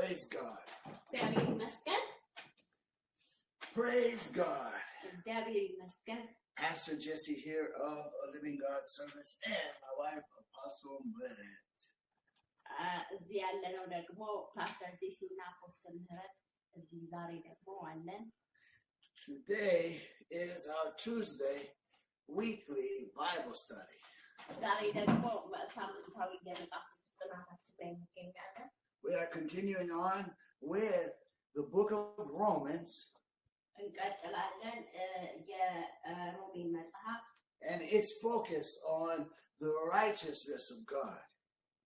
Praise God. እግዚአብሔር ይመስገን። Praise God. እግዚአብሔር ይመስገን። Pastor Jesse here of a Living God Service and my wife Apostle Bennett. እዚህ ያለነው ደግሞ ፓስተር ጄሲ እና አፖስትል ምህረት እዚህ ዛሬ ደግሞ አለን። Today is our Tuesday weekly Bible study. ዛሬ ደግሞ ሳምንታዊ የመጽሐፍ ቅዱስ ጥናታችን ላይ እንገኛለን። We are continuing on with the book of Romans. እንቀጥላለን የሮሜ መጽሐፍ and its focus on the righteousness of God.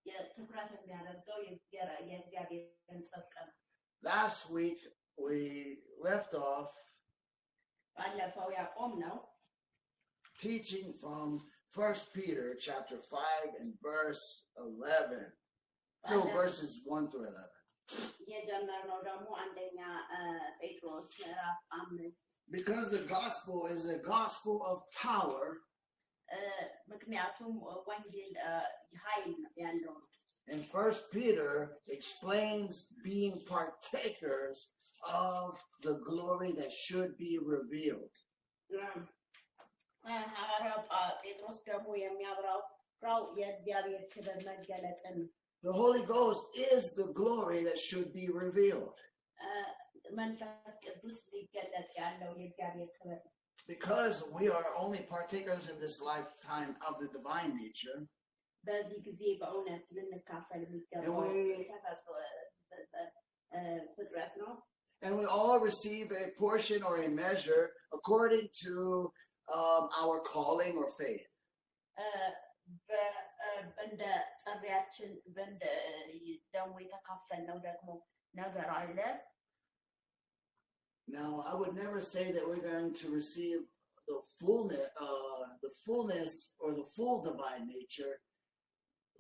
የትኩረት የሚያደርገው የእግዚአብሔርን ጽድቅ ነው። Last week we left off ባለፈው ያቆምነው teaching from 1 Peter chapter 5 and verse 11. No, verses 1 through 11. የጀመርነው ደግሞ አንደኛ ጴጥሮስ ምዕራፍ 5 because the gospel is a gospel of power. ምክንያቱም ወንጌል ኃይል ያለው ነው። And 1 Peter explains being partakers of the glory that should be revealed. ሐዋርያው ጴጥሮስ ደግሞ የሚያብራራው የእግዚአብሔር ክብር መገለጥን The Holy Ghost is the glory that should be revealed. መንፈስ ቅዱስ ሊገለጥ ያለው የእግዚአብሔር ክብር because we are only partakers in this lifetime of the divine nature. በዚህ ጊዜ በእውነት ልንካፈል የሚገባው ፍጥረት ነው። And we all receive a portion or a measure according to our calling or faith. እንደ ጥሪያችን እንደ ደግሞ የተካፈልነው ደግሞ ነገር አለ። Now, I would never say that we're going to receive the fullness or the full divine nature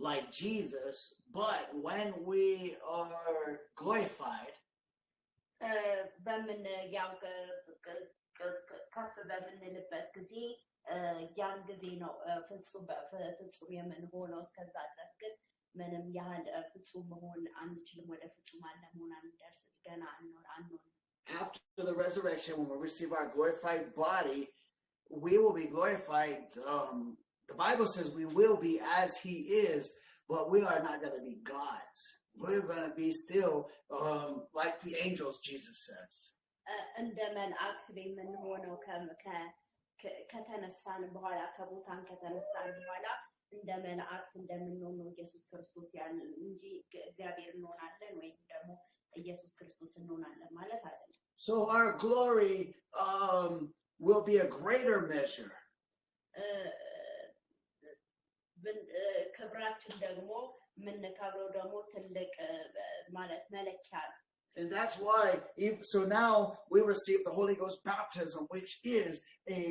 like Jesus, but when we are glorified, በምን ያው ከፍ በምንልበት ጊዜ ያን ጊዜ ነው ፍጹም የምንሆነው። እስከዛ ድረስ ግን ምንም ያህል ፍጹም መሆን አንችልም። ወደ ፍጹም አለመሆን አንደርስ ገና አንሆን። After the resurrection, when we receive our glorified body, we will be glorified. The Bible says we will be as He is, but we are not going to be gods. We're going to be still like the angels, Jesus says. እንደ መላእክት የምንሆነው ከተነሳን በኋላ ከቦታን ከተነሳን በኋላ እንደ መላእክት እንደምንሆን ነው ኢየሱስ ክርስቶስ ያለን እንጂ እግዚአብሔር እንሆናለን ወይም ደግሞ ኢየሱስ ክርስቶስ እንሆናለን ማለት አይደለም። So our glory will be a greater measure. ክብራችን ደግሞ የምንከብረው ደግሞ ትልቅ ማለት መለኪያ ነው። And that's why, so now we receive the Holy Ghost baptism, which is a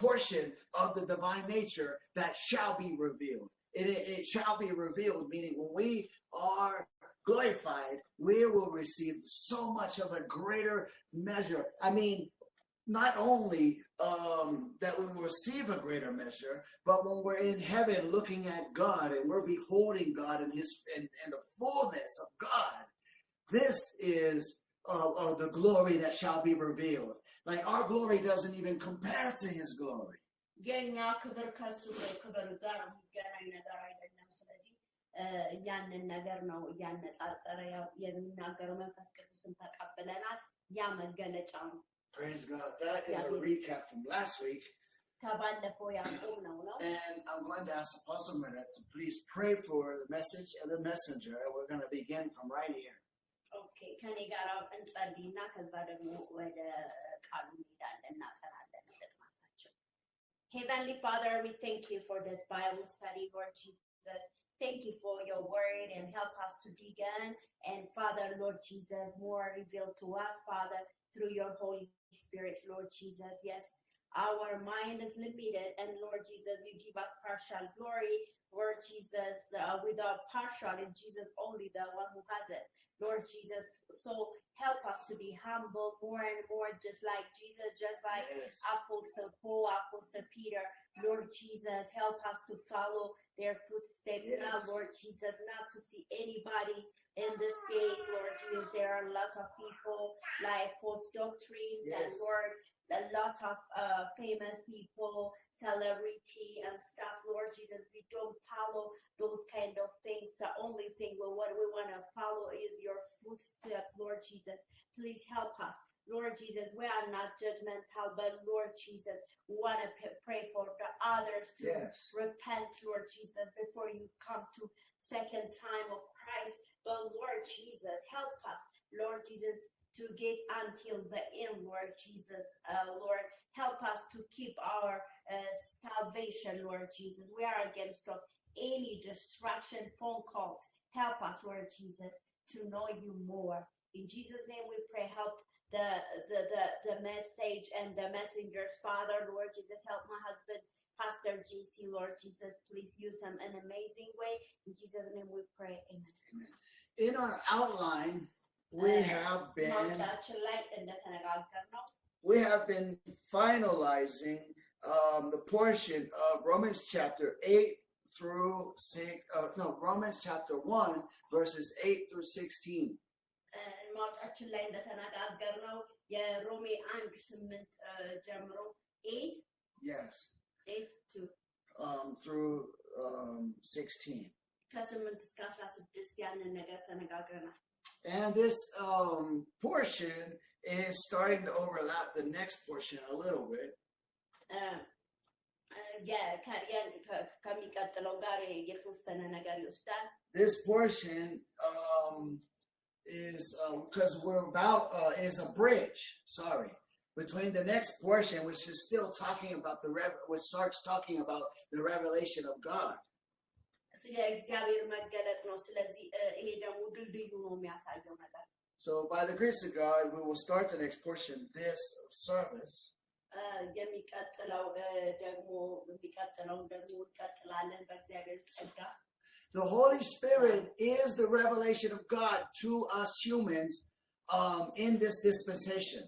portion of the divine nature that shall be revealed. It shall be revealed, meaning when we are glorified, we will receive so much of a greater measure. I mean, not only that we will receive a greater measure, but when we're in heaven looking at God and we're beholding God and the fullness of God, this is the glory that shall be revealed. Like our glory doesn't even compare to His glory. ያንን ነገር ነው እያነጻጸረ የሚናገረው። መንፈስ ቅዱስን ተቀብለናል። ያ መገለጫ ነው። Praise God. That is a recap from last week. ከባለፈው ያቆምነው ነው። And I'm going to ask Apostle Bennett to please pray for the message and the messenger. And we're going to begin from right here. Okay. ከኔ ጋር እንጸልይና ከዛ ደግሞ ወደ ቃሉ እንሄዳለን እናጠናለን ለጥናታችን። Heavenly Father, we thank you for this Bible study, Lord Jesus. Thank you for your word and help us to dig in. And Father, Lord Jesus, more revealed to us, Father, through your Holy Spirit, Lord Jesus. Yes, our mind is limited, and Lord Jesus, you give us partial glory, Lord Jesus. Without partial, is Jesus only the one who has it, Lord Jesus. So help us to be humble more and more, just like Jesus, just like Apostle Paul, Apostle Peter, Lord Jesus. Help us to follow their footsteps now, Lord Lord Jesus, not to see anybody in this days, Lord Jesus. There are a lot of people like false doctrines and Yes. Lord, a lot of famous people, celebrity and stuff, Lord Jesus. We don't follow those kind of things. The only thing what we want to follow is your footsteps, Lord Jesus. Please help us. Lord Jesus, we are not judgmental, but Lord Jesus, we want to pray for the others to Yes. repent, Lord Jesus, before you come to second time of Christ. But Lord Jesus, help us, Lord Jesus, to get until the end, Lord Jesus. Lord, help us to keep our salvation, Lord Jesus. We are against of any distraction, phone calls. Help us, Lord Jesus, to know you more. In Jesus' name we pray, help the message and the messengers. Father, Lord Jesus, help my husband, Pastor JC, Lord Jesus. Please use him in an amazing way. In Jesus' name we pray. Amen. Amen. In our outline, we have been finalizing the portion of Romans chapter 8 through 6, Romans chapter 1, verses 8 through 16. ማውጣችን ላይ እንደተነጋገርነው የሮሜ 1:8 ጀምሮ 8 Yes. 8 to through 16. ከ8 እስከ 16 ያንን ነገር ተነጋግረናል። And this portion is starting to overlap the next portion a little bit. ከሚቀጥለው ጋር የተወሰነ ነገር ይወስዳል። This portion is because we're about is a bridge, between the next portion, which is still talking about which starts talking about the revelation of God. So by the grace of God, we will start the next portion this service. The Holy Spirit is the revelation of God to us humans in this dispensation.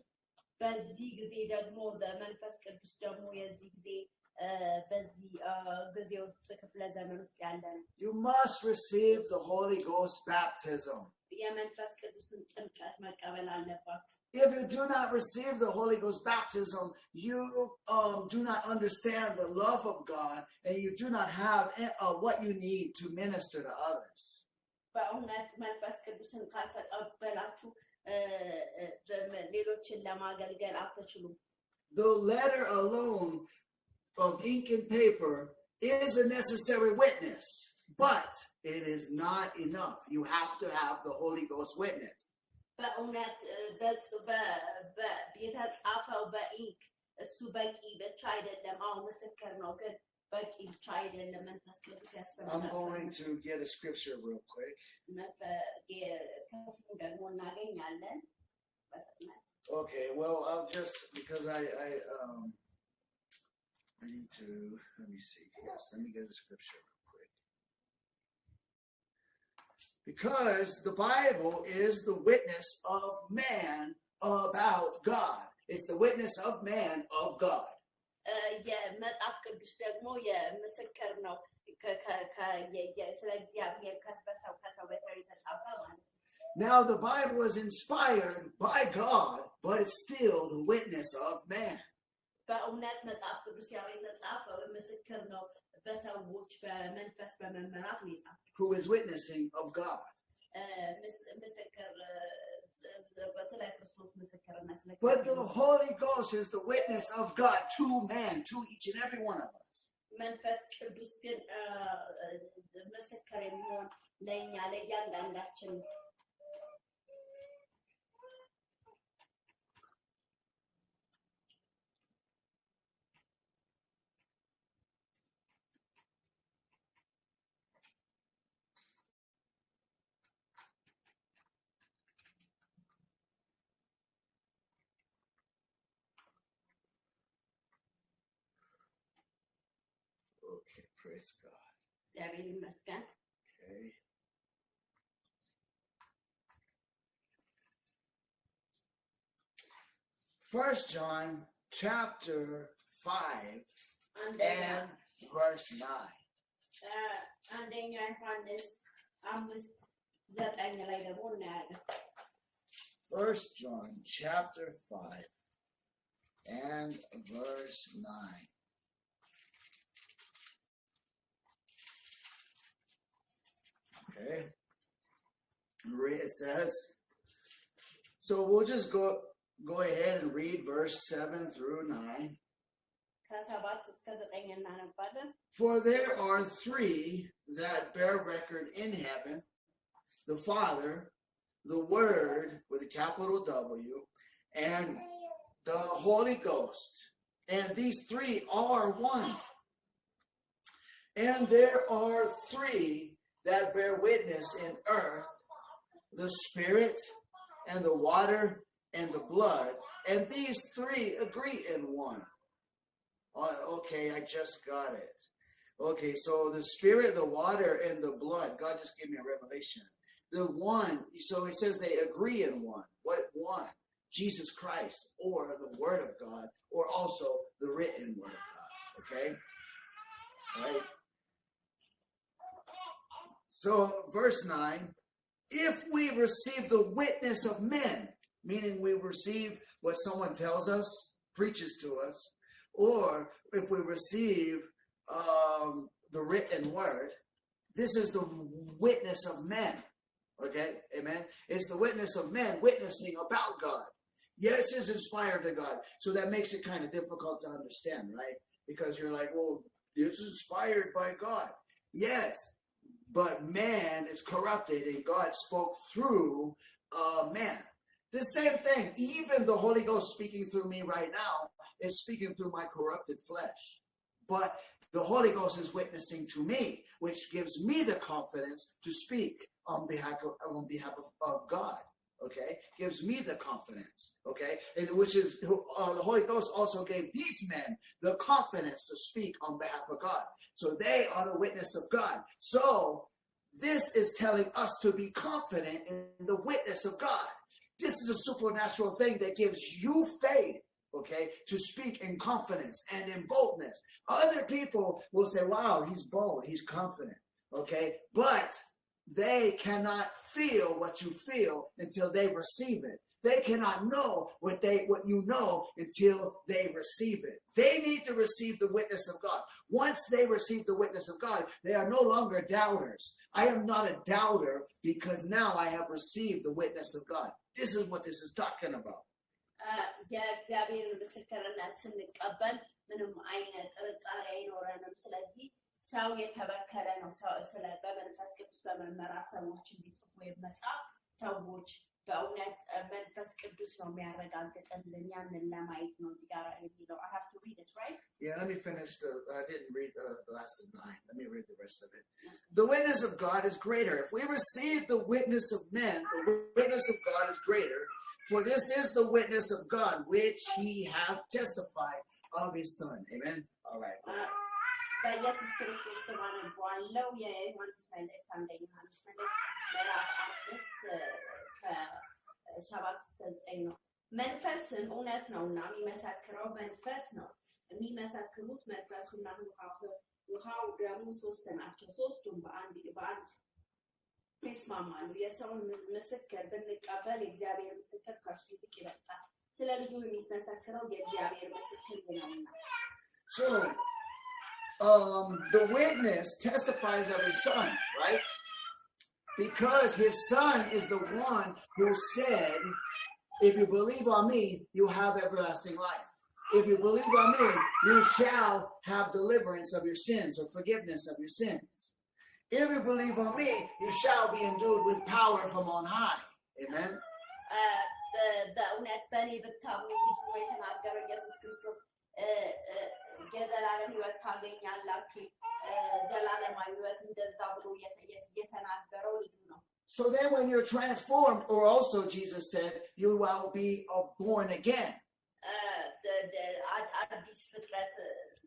You must receive the Holy Ghost baptism. If you do not receive the Holy Ghost baptism, you do not understand the love of God, and you do not have what you need to minister to others. The letter alone of ink and paper is a necessary witness, but it is not enough. You have to have the Holy Ghost witness. በእውነት የተጻፈው በኢንክ እሱ በቂ ብቻ አይደለም። አሁን ምስክር ነው፣ ግን በቂ ብቻ አይደለም። መንፈስ ቅዱስ ያስፈልጋል። I'm going to get a scripture real quick. ክፍሉ ደግሞ እናገኛለን። Okay, well, I'll just because I need to let me see. Yes, let me get a scripture. Because the Bible is the witness of man about God. It's the witness of man of God. የመጽሐፍ ቅዱስ ደግሞ የምስክር ነው ስለ እግዚአብሔር ከሰው በተር የተጻፈ ማለት ነው። Now the Bible is inspired by God, but it's still the witness of man. በእውነት መጽሐፍ ቅዱስ ያው የተጻፈው ምስክር ነው በሰዎች በመንፈስ በመመራት ነው የጻፈው። Who is witnessing of God. But the Holy Ghost is the witness of God to man, to each and every one of us. መንፈስ ቅዱስ ግን ምስክር የሚሆን ለእኛ ለእያንዳንዳችን ነው። Okay, praise God. እግዚአብሔር ይመስገን። Okay. First John chapter 5 and verse 9. አንደኛ ዮሐንስ 5:9 ላይ ደግሞ እናያለን። 1 John chapter 5 and verse 9. Okay. It says, so we'll just go ahead and read verse 7 through 9. ከ7 እስከ 9 እናነባለን። For there are three that bear record in heaven, the Father, the Word with a capital W, and the Holy Ghost. And these three are one. And there are three that bear witness in earth, the Spirit and the water and the blood. And these three agree in one. Okay, I just got it. Okay, so the Spirit, the water, and the blood. God just gave me a revelation. The one, so it says they agree in one. What one? Jesus Christ, or the Word of God, or also the written Word of God. Okay? Right? So, verse 9, if we receive the witness of men, meaning we receive what someone tells us, preaches to us, or if we receive the written word, this is the witness of men. Okay, amen. It's the witness of men witnessing about God. Yes, it's inspired to God. So that makes it kind of difficult to understand, right? Because you're like, well, it's inspired by God. Yes, but man is corrupted and God spoke through man. The same thing, even the Holy Ghost speaking through me right now is speaking through my corrupted flesh. But the Holy Ghost is witnessing to me, which gives me the confidence to speak on behalf of God. Okay, gives me the confidence. Okay, and which is the Holy Ghost also gave these men the confidence to speak on behalf of God. So they are the witness of God. So this is telling us to be confident in the witness of God. This is a supernatural thing that gives you faith, okay, to speak in confidence and in boldness. Other people will say, wow, he's bold, he's confident, okay, but they cannot feel what you feel until they receive it. They cannot know what you know until they receive it. They need to receive the witness of God. Once they receive the witness of God, they are no longer doubters. I am not a doubter because now I have received the witness of God. This is what this is talking about. የእግዚአብሔር ምስክርነት ስንቀበል ምንም አይነት ጥርጣሬ አይኖረንም። ስለዚህ ሰው የተበከለ ነው። ስለ በመንፈስ ቅዱስ በመመራት ሰዎች እንዲጽፉ መጽሐፍ ሰዎች በእውነት መንፈስ ቅዱስ ነው የሚያረጋግጥልን ያንን ለማየት ነው እዚህ ጋር የሚለው. I have to read it, right? Yeah, let me finish I didn't read the last of 9. Let me read the rest of it. The witness of God is greater. If we receive the witness of men, the witness of God is greater. For this is the witness of God, which he hath testified of his Son. Amen? All right. በኢየሱስ ክርስቶስ ስም አነባዋለሁ። የዮሐንስ መልእክት አንደኛ ዮሐንስ መልእክት ምዕራፍ 5:7-9 ነው። መንፈስም እውነት ነውና የሚመሰክረው መንፈስ ነው። የሚመሰክሩት መንፈሱና ውሃው ደግሞ ሶስት ናቸው። ሶስቱም በአንድ ይስማማሉ። የሰውን ምስክር ብንቀበል የእግዚአብሔር ምስክር ከእርሱ ይልቅ ይበልጣል። ስለ ልጁ የሚመሰክረው የእግዚአብሔር ምስክር ነውና። So the witness testifies of his Son, right? Because his Son is the one who said, if you believe on me, you have everlasting life. If you believe on me, you shall have deliverance of your sins or forgiveness of your sins. If you believe on me, you shall be endued with power from on high. Amen? በእውነት በእኔ ብታምኑ ልጁ የተናገረው ኢየሱስ ክርስቶስ የዘላለም ሕይወት ታገኛላችሁ ዘላለማዊ ሕይወት እንደዛ ብሎ የተናገረው ልጁ ነው። So then when you're transformed, or also Jesus said, you will be born again. አዲስ ፍጥረት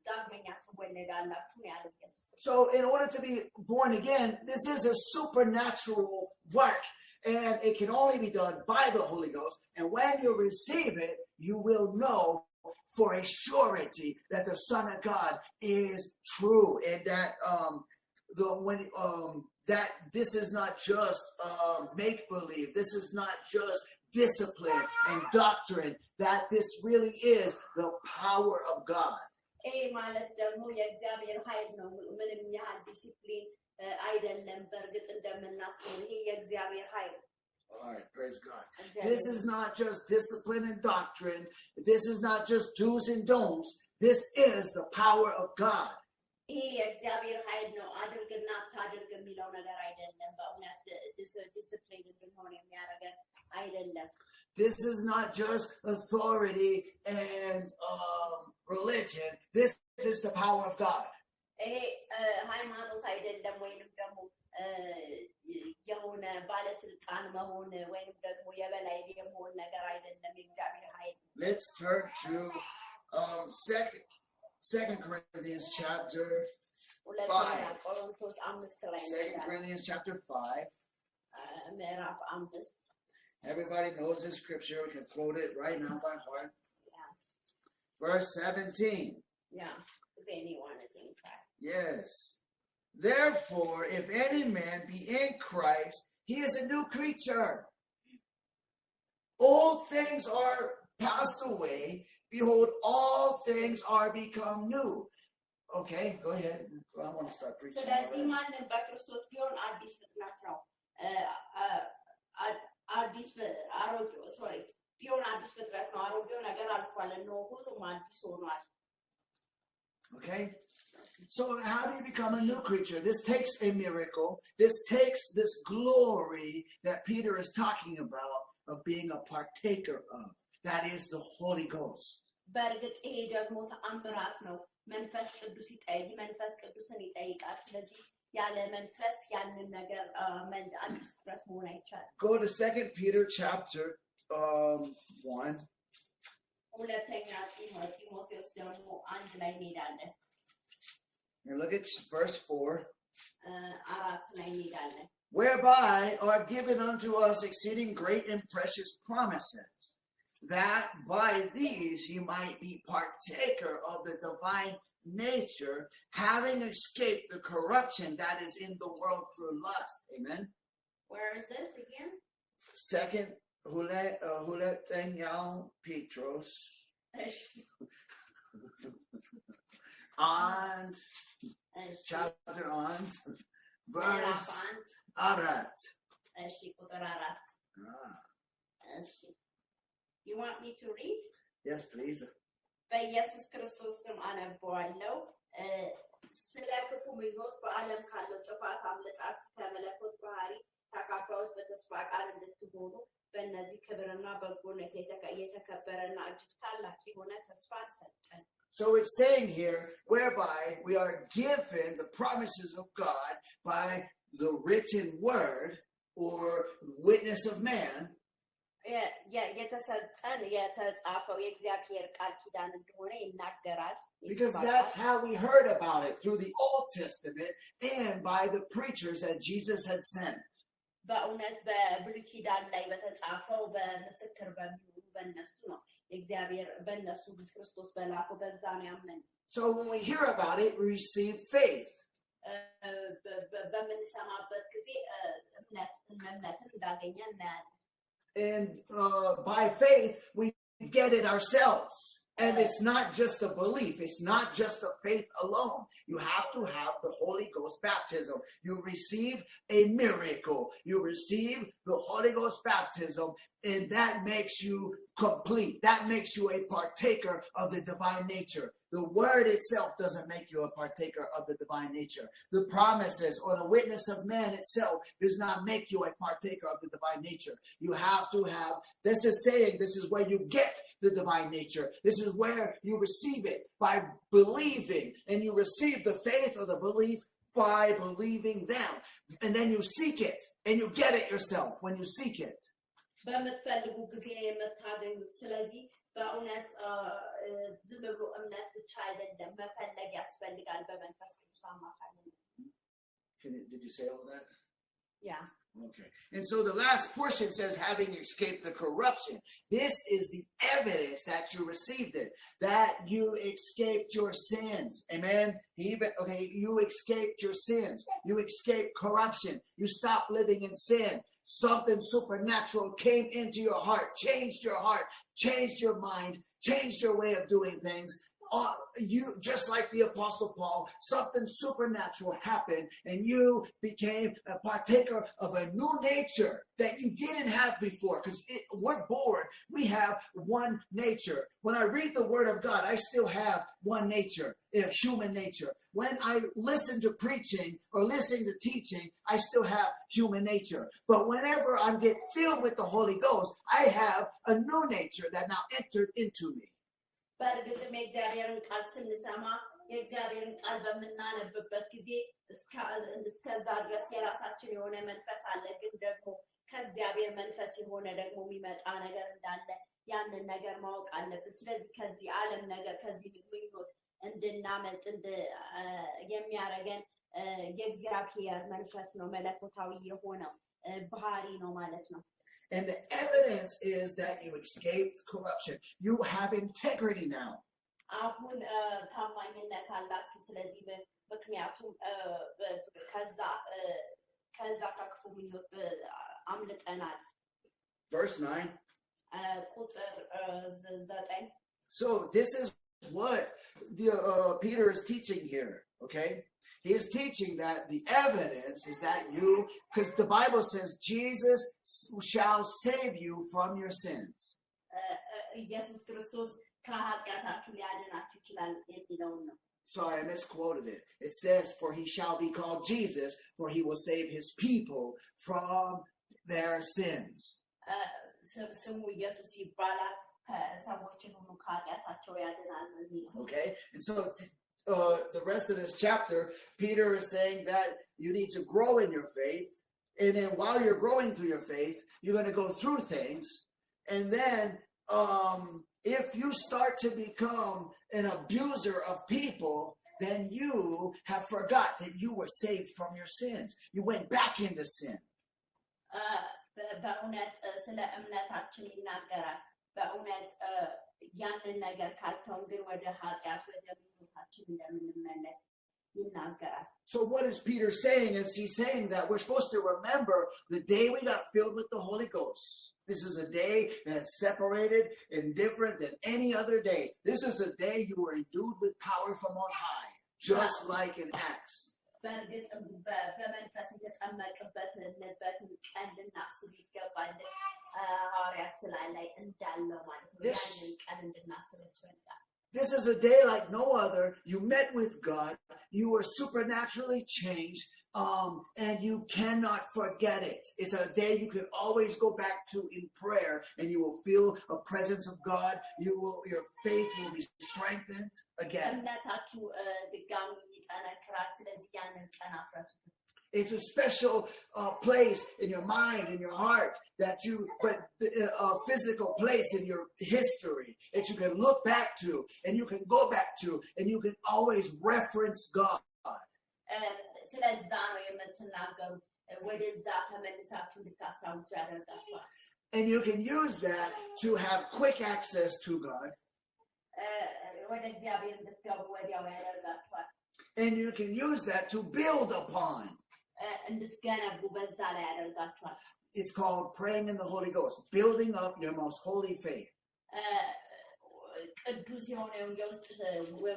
ዳግመኛ ትወለዳላችሁ ነው ያለው ኢየሱስ። So in order to be born again, this is a supernatural work. And it can only be done by the Holy Ghost. And when you receive it, you will know for a surety that the Son of God is true, and that that this is not just make believe. This is not just discipline and doctrine. That this really is the power of God. ማለት ደግሞ የእግዚአብሔር ኃይል ነው ምንም ያህል ዲሲፕሊን አይደለም በእርግጥ እንደምናስበው ይሄ የእግዚአብሔር ኃይል All right, praise God. This is not just discipline and doctrine. This is not just do's and don'ts. This is the power of God. ይሄ የእግዚአብሔር ኃይል ነው አድርግና አታድርግ የሚለው ነገር አይደለም በእውነት ዲሲፕሊን እንድንሆን የሚያደርገን አይደለም This is not just authority and religion. This is the power of God. ይሄ ሃይማኖት አይደለም ወይንም ደግሞ የሆነ ባለስልጣን መሆን ወይንም ደግሞ የበላይ የመሆን ነገር አይደለም የእግዚአብሔር ኃይል Let's turn to Second Corinthians chapter 5. 2 Corinthians chapter 5. ምዕራፍ 5 Everybody knows this scripture. We can quote it right now by heart. Yeah. Verse 17. Yeah, if anyone is in Christ. Yes. Therefore, if any man be in Christ, he is a new creature. All things are passed away. Behold, all things are become new. Okay, go ahead. I want to start preaching. ስለዚህ ማንም በክርስቶስ ቢሆን አዲስ ፍጥረት ነው አዲስ አሮጌው ሶሪ ቢሆን አዲስ ፍጥረት ነው አሮጌው ነገር አልፏል ነው ሁሉም አዲስ ሆኗል Okay, so how do you become a new creature? This takes a miracle. This takes this glory that Peter is talking about of being a partaker of. That is the Holy Ghost. በእርግጥ ይሄ ደግሞ ተአምራት ነው መንፈስ ቅዱስ መንፈስ ቅዱስን ይጠይቃል ስለዚህ ያለ መንፈስ ያንን ነገር አዲስ ፍጥረት መሆን አይቻልም Go to 2 Peter chapter 1. ሁለተኛ ጢሞቴዎስ ደግሞ አንድ ላይ እንሄዳለን And look at verse 4. አራት ላይ እንሄዳለን Whereby are given unto us exceeding great and precious promises, that by these ye might be partaker of the divine nature, having escaped the corruption that is in the world through lust. Amen. Where is this again? Second Huletengao Petros. And chapter on verse Arat. You want me to read? Yes, please. በኢየሱስ ክርስቶስ ስም አነበዋለሁ ስለ ክፉ ምኞት በዓለም ካለው ጥፋት አምልጣት ከመለኮት ባህሪ ተካፋዮች በተስፋ ቃል እንድትሆኑ በእነዚህ ክብርና በጎነት የተከበረና እጅግ ታላቅ የሆነ ተስፋ ሰጠን So it's saying here, whereby we are given the promises of God by the written word or witness of man. የተሰጠን የተጻፈው የእግዚአብሔር ቃል ኪዳን እንደሆነ ይናገራል Because that's how we heard about it, through the Old Testament and by the preachers that Jesus had sent. በእውነት በብሉይ ኪዳን ላይ በተጻፈው በምስክር በሚሆኑ በእነሱ ነው እግዚአብሔር በእነሱ ክርስቶስ በላኩ በዛ ነው ያመን So when we hear about it, we receive faith. በምንሰማበት ጊዜ እምነትን እንዳገኘን እናያለን And by faith, we get it ourselves. And it's not just a belief. It's not just a faith alone. You have to have the Holy Ghost baptism. You receive a miracle. You receive the Holy Ghost baptism. And that makes you complete. That makes you a partaker of the divine nature. The word itself doesn't make you a partaker of the divine nature. The promises or the witness of man itself does not make you a partaker of the divine nature. You have to have, this is saying, this is where you get the divine nature. This is where you receive it by believing. And you receive the faith or the belief by believing them. And then you seek it. And you get it yourself when you seek it. በምትፈልጉ ጊዜ የምታገኙት ስለዚህ በእውነት ዝም ብሎ እምነት ብቻ አይደለም መፈለግ ያስፈልጋል በመንፈስ ቅዱስ አማካኝነት Did you say all that? Yeah. Okay. And so the last portion says, having escaped the corruption. This is the evidence that you received it, that you escaped your sins. Amen. You escaped your sins. You escaped corruption. You stopped living in sin. Something supernatural came into your heart, changed your mind, changed your way of doing things. You, just like the Apostle Paul, something supernatural happened and you became a partaker of a new nature that you didn't have before, because we're born, we have one nature. When I read the Word of God, I still have one nature, a human nature. When I listen to preaching or listen to teaching, I still have human nature. But whenever I get filled with the Holy Ghost, I have a new nature that now entered into me. በእርግጥም የእግዚአብሔርን ቃል ስንሰማ የእግዚአብሔርን ቃል በምናነብበት ጊዜ እስከዛ ድረስ የራሳችን የሆነ መንፈስ አለ። ግን ደግሞ ከእግዚአብሔር መንፈስ የሆነ ደግሞ የሚመጣ ነገር እንዳለ ያንን ነገር ማወቅ አለብን። ስለዚህ ከዚህ ዓለም ነገር ከዚህ ምኞት እንድናመልጥ የሚያረገን የእግዚአብሔር መንፈስ ነው፣ መለኮታዊ የሆነው ባህሪ ነው ማለት ነው። And the evidence is that you escaped corruption. You have integrity now. አሁን ታማኝነት አላችሁ። ስለዚህ ምክንያቱም ከዛ ከክፉ ምኞት አምልጠናል። Verse 9. ቁጥር 9. So this is what Peter is teaching here, okay? He is teaching that the evidence is that you, because the Bible says Jesus shall save you from your sins. ኢየሱስ ክርስቶስ ከኃጢአታችሁ ሊያድናችሁ ይችላል የሚለውን ነው። Sorry, I misquoted it. It says, for he shall be called Jesus, for he will save his people from their sins. ስሙ ኢየሱስ ይባላል፣ ሰዎችን ሁሉ ከኃጢአታቸው ያድናል የሚለው። Okay, and so the rest of this chapter, Peter is saying that you need to grow in your faith. And then while you're growing through your faith, you're going to go through things. And then if you start to become an abuser of people, then you have forgot that you were saved from your sins. You went back into sin. በእውነት ስለ እምነታችን ይናገራል። በእውነት ያንን ነገር ካልተውን ግን ወደ ኃጢአት ወደ ምኞታችን እንደምንመለስ ይናገራል። So what is Peter saying? Is he saying that we're supposed to remember the day we got filled with the Holy Ghost? This is a day that's separated and different than any other day. This is the day you were endued with power from on high, just like in Acts. በእርግጥም በመንፈስ የተጠመቅበትን ቀን ልናስብ ይገባል። ሐዋርያት ሥራ ላይ እንዳለው ማለት ነው። ያንን ቀን እንድናስብ ያስፈልጋል። This is a day like no other. You met with God. You were supernaturally changed. And you cannot forget it. It's a day you can always go back to in prayer, and you will feel a presence of God. Your faith will be strengthened again. It's a special place in your mind, in your heart, but a physical place in your history that you can look back to, and you can go back to, and you can always reference God. ስለዛ ነው የምትናገሩት፣ ወደዛ ተመልሳችሁ እንድታስታውሱ ያደርጋችኋል። And you can use that to have quick access to God. ወደ እግዚአብሔር እንድትገቡ ወዲያው ያደርጋችኋል። And you can use that to build upon. እንድትገነቡ በዛ ላይ ያደርጋችኋል። It's called praying in the Holy Ghost, building up your most holy faith. ቅዱስ የሆነውን የውስጥ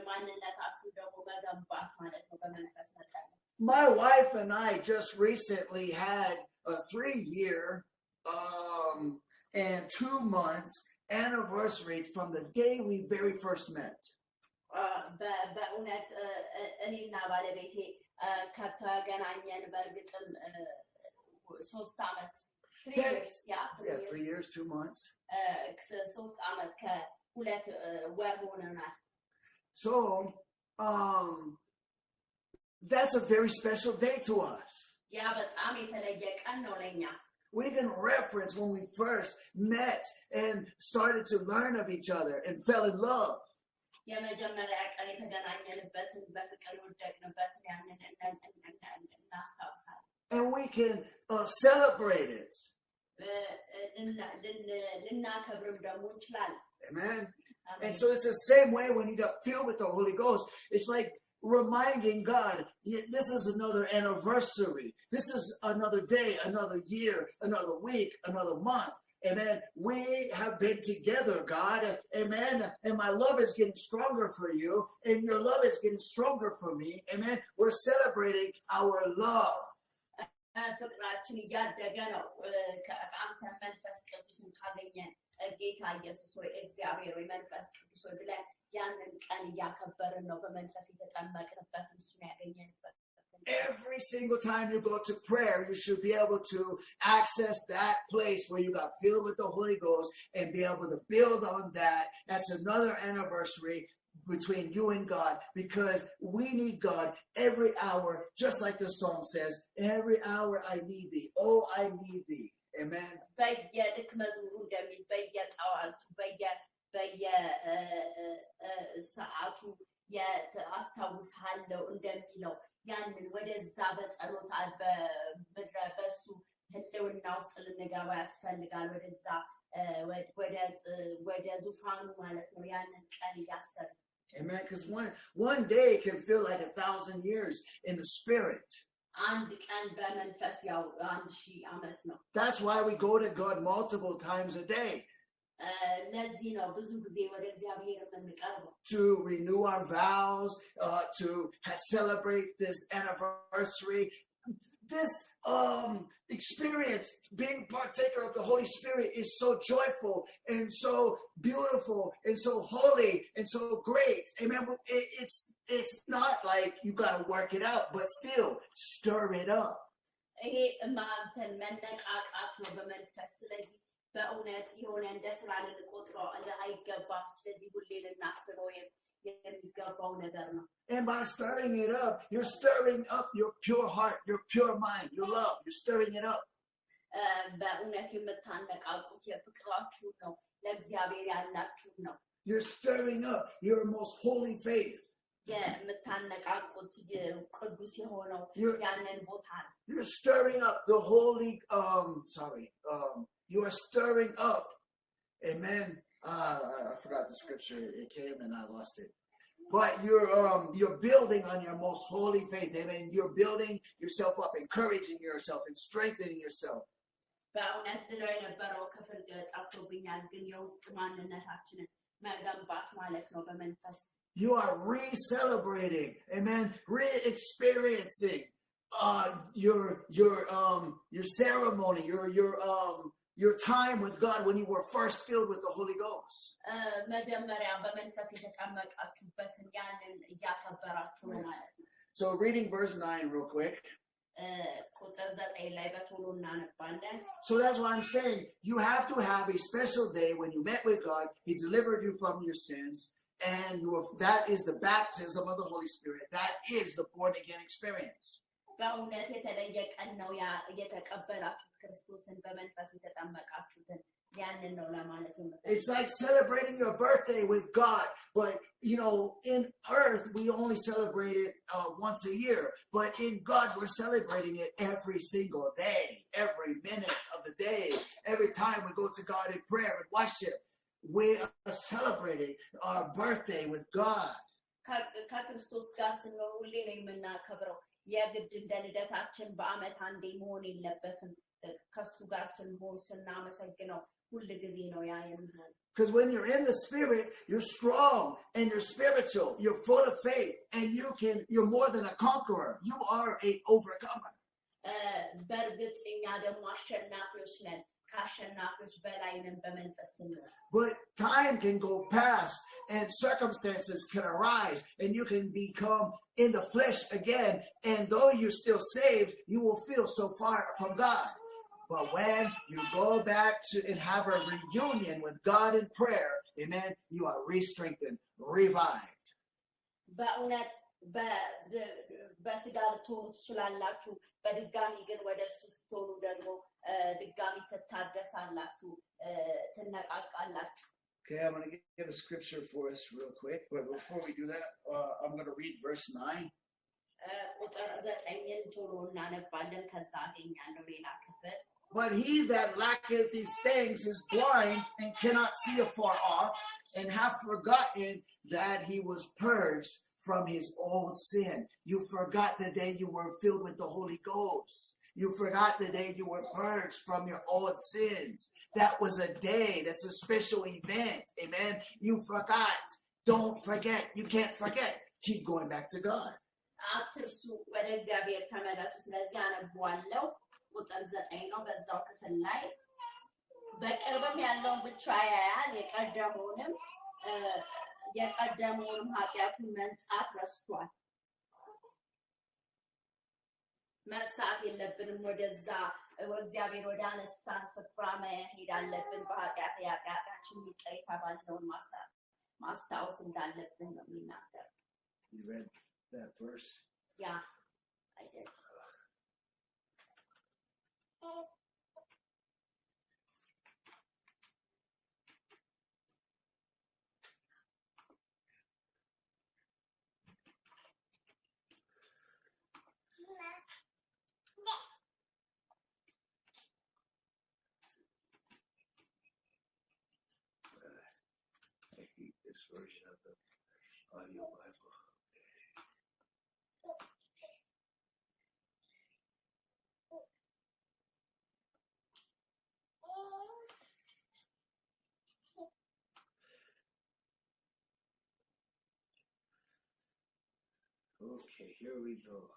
ማንነታችሁ ደግሞ መገንባት ማለት ነው በመንፈስ መጸለይ። My wife and I just recently had a 3-year and 2 months anniversary from the day we very first met. በእውነት እኔና ባለቤቴ ከተገናኘን በእርግጥም 3 ዓመት 3 years, yeah, 3 years, 2 months. 3 ዓመት ከ2 ወር ሆነናል። So that's a very special day to us. ያ በጣም የተለየ ቀን ነው ለኛ። We can reference when we first met and started to learn of each other and fell in love. የመጀመሪያ ቀን የተገናኘንበትን በፍቅር ወደቅንበትን ያንን እናስታውሳለን። and we can celebrate it. ልናከብርም ደግሞ እንችላለን። Amen. And አሜን። so it's the same way when you got filled with the Holy Ghost. It's like reminding God, this is another anniversary. This is another day, another year, another week, another month. Amen. We have been together, God. Amen. And my love is getting stronger for you, and your love is getting stronger for me. Amen. We're celebrating our love. ፍቅራችን እያደገ ነው። ከአንተ መንፈስ ቅዱስን ካገኘን ጌታ ኢየሱስ ሆይ እግዚአብሔር ሆይ መንፈስ ቅዱስ ሆይ ብለን ያንን ቀን እያከበርን ነው። በመንፈስ የተጠመቅንበት እሱን ያገኘንበት። Every single time you go to prayer, you should be able to access that place where you got filled with the Holy Ghost and be able to build on that. That's another anniversary between you and God, because we need God every hour, just like the song says, every hour I need thee. Oh, I need thee. Amen. በየልክ መዝሙሩ እንደሚል በየጠዋቱ በየሰዓቱ አስታውስሃለሁ እንደሚለው ያንን ወደዛ በጸሎት በሱ ህልውና ውስጥ ልንገባ ያስፈልጋል። ወደዛ ወደ ዙፋኑ ማለት ነው። ያንን ቀን እያሰብን Amen. Because one day can feel like 1,000 years in the spirit. That's why we go to God multiple times a day. To renew our vows, to celebrate this anniversary. This experience, being partaker of the Holy Spirit, is so joyful and so beautiful and so holy and so great. Amen. It's not like you got to work it out, but still stir it up. በእውነት የሆነ እንደ ስራ ልንቆጥረው አይገባም። ስለዚህ ሁሌ ልናስበው የሚገባው ነገር ነው። And by stirring it up, you're stirring up your pure heart, your pure mind, your love. You're stirring it up. በእውነት የምታነቃቁት የፍቅራችሁ ነው፣ ለእግዚአብሔር ያላችሁ ነው። You're stirring up your most holy faith. የምታነቃቁት ቅዱስ የሆነው ያንን ቦታ ነው። You're stirring up the holy you are stirring up. Amen. I forgot the scripture. It came and I lost it. But you're building on your most holy faith. Amen. You're building yourself up, encouraging yourself, and strengthening yourself. በእውነት ብለው የነበረው ክፍል ጠፍቶብኛል፣ ግን የውስጥ ማንነታችንን መገንባት ማለት ነው በመንፈስ። You are re-celebrating, amen, re-experiencing your ceremony, your time with God when you were first filled with the Holy Ghost. So reading verse 9 real quick. So that's why I'm saying you have to have a special day when you met with God. He delivered you from your sins, and that is the baptism of the Holy Spirit. That is the born again experience. በእውነት የተለየ ቀን ነው የተቀበላችሁት ክርስቶስን በመንፈስ የተጠመቃችሁትን ያንን ነው ለማለት ነው። It's like celebrating your birthday with God, but you know, in earth we only celebrate it once a year, but in God we're celebrating it every single day, every minute of the day. Every time we go to God in prayer and worship, we are celebrating our birthday with God. ከክርስቶስ ጋር ስንሆን ሁሌ ነው የምናከብረው። የግድ እንደ ልደታችን በአመት አንዴ መሆን የለበትም። ከሱ ጋር ስንሆን ስናመሰግነው ሁል ጊዜ ነው ያ የሚሆነው። Because when you're in the spirit, you're strong and you're spiritual. You're full of faith, and you're more than a conqueror. You are an overcomer. በእርግጥ እኛ ደግሞ አሸናፊዎች ነን። ከአሸናፊዎች በላይ ነን በመንፈስ ስንሆን። But time can go past and circumstances can arise and you can become in the flesh again. And though you're still saved, you will feel so far from God. But when you go back to and have a reunion with God in prayer, amen, you are re-strengthened, revived. በእውነት በስጋ ልትሆኑ ትችላላችሁ። በድጋሚ ግን ወደ እሱ ስትሆኑ ደግሞ ድጋሚ ትታደሳላችሁ፣ ትነቃቃላችሁ። Okay, I'm going to give a scripture for us real quick. But before we do that, I'm going to read verse 9. ቁጥር 9ን ቶሎ እናነባለን ከዛ አገኛለሁ ሌላ ክፍል But he that lacketh these things is blind and cannot see afar off, and have forgotten that he was purged from his old sin. You forgot the day you were filled with the Holy Ghost. You forgot the day you were purged from your old sins. That was a day, that's a special event. Amen. You forgot. Don't forget. You can't forget. Keep going back to God. አትርሱ ወደ እግዚአብሔር ተመለሱ ስለዚህ አነባዋለሁ ቁጥር 9 ነው በዛው ክፍል ላይ በቅርብም ያለውን ብቻ ያያል የቀደመውንም ኃጢአቱን መንጻት ረስቷል መርሳት የለብንም ወደዛ እግዚአብሔር ወደ አነሳን ስፍራ መሄድ አለብን በኃጢአታችን ይቅር የተባልነውን ማስታወስ እንዳለብን ነው የሚናገር You read that verse? Yeah, I did. I hate this version of the audio Bible. Okay, here we go.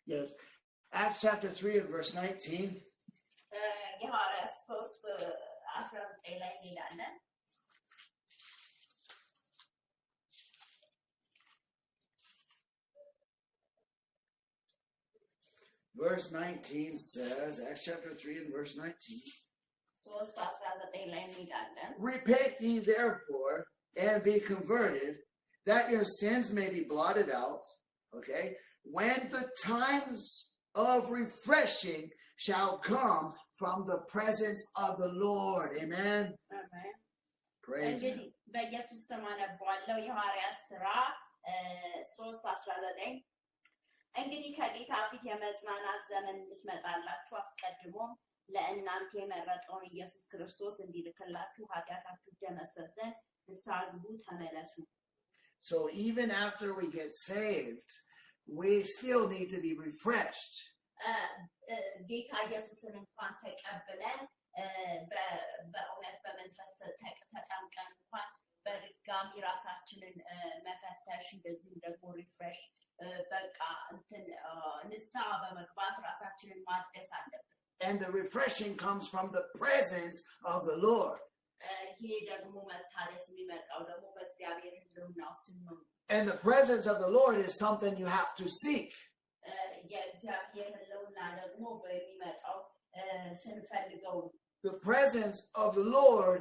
Yes, Acts chapter 3 and verse 19. የሐዋርያት 3:19 ላይ እንሄዳለን Verse 19 says, Acts chapter 3 and verse 19. 3:19 ላይ እንሄዳለን Repent ye therefore and be converted, that your sins may be blotted out, okay, when the times of refreshing shall come from the presence of the Lord. Amen. Amen. Praise Him. በኢየሱስ ስም አነባዋለሁ የሐዋርያት ሥራ 3:19 እንግዲህ ከጌታ ፊት የመጽናናት ዘመን እንድትመጣላችሁ አስቀድሞ ለእናንተ የመረጠውን ኢየሱስ ክርስቶስ እንዲልክላችሁ ኃጢአታችሁ ደመሰስ ዘንድ ንስሐ ግቡ ተመለሱ So even after we get saved, we still need to be refreshed. ጌታ ኢየሱስን እንኳን ተቀብለን በእውነት በመንፈስ ተጠምቀን እንኳን በድጋሚ ራሳችንን መፈተሽ እንደዚሁም ደግሞ ሪፍሬሽ በቃ እንትን ንስሐ በመግባት ራሳችንን ማደስ አለብን And the refreshing comes from the presence of the Lord. ይሄ ደግሞ መታደስ የሚመጣው ደግሞ በእግዚአብሔር ሕልውናው ስንሆን And the presence of the Lord is something you have to seek. የእግዚአብሔር ሕልውና ደግሞ በሚመጣው ስንፈልገው The presence of the Lord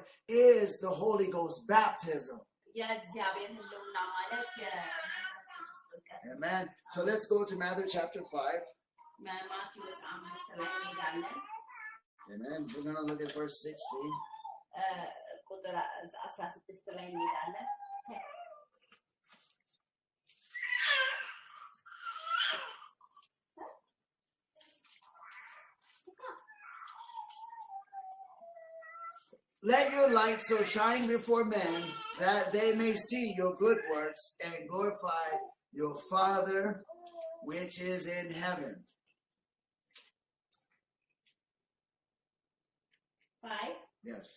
is the Holy Ghost baptism. የእግዚአብሔር ሕልውና ማለት የመንፈስ ቅዱስ ጥምቀት Amen. So let's go to Matthew chapter 5. ማቴዎስ 5 ላይ እንሄዳለን Amen. We're going to look at verse 16. ቁጥር 16 ላይ እንሄዳለን Let your light so shine before men that they may see your good works and glorify your Father which is in heaven. 5 Yes.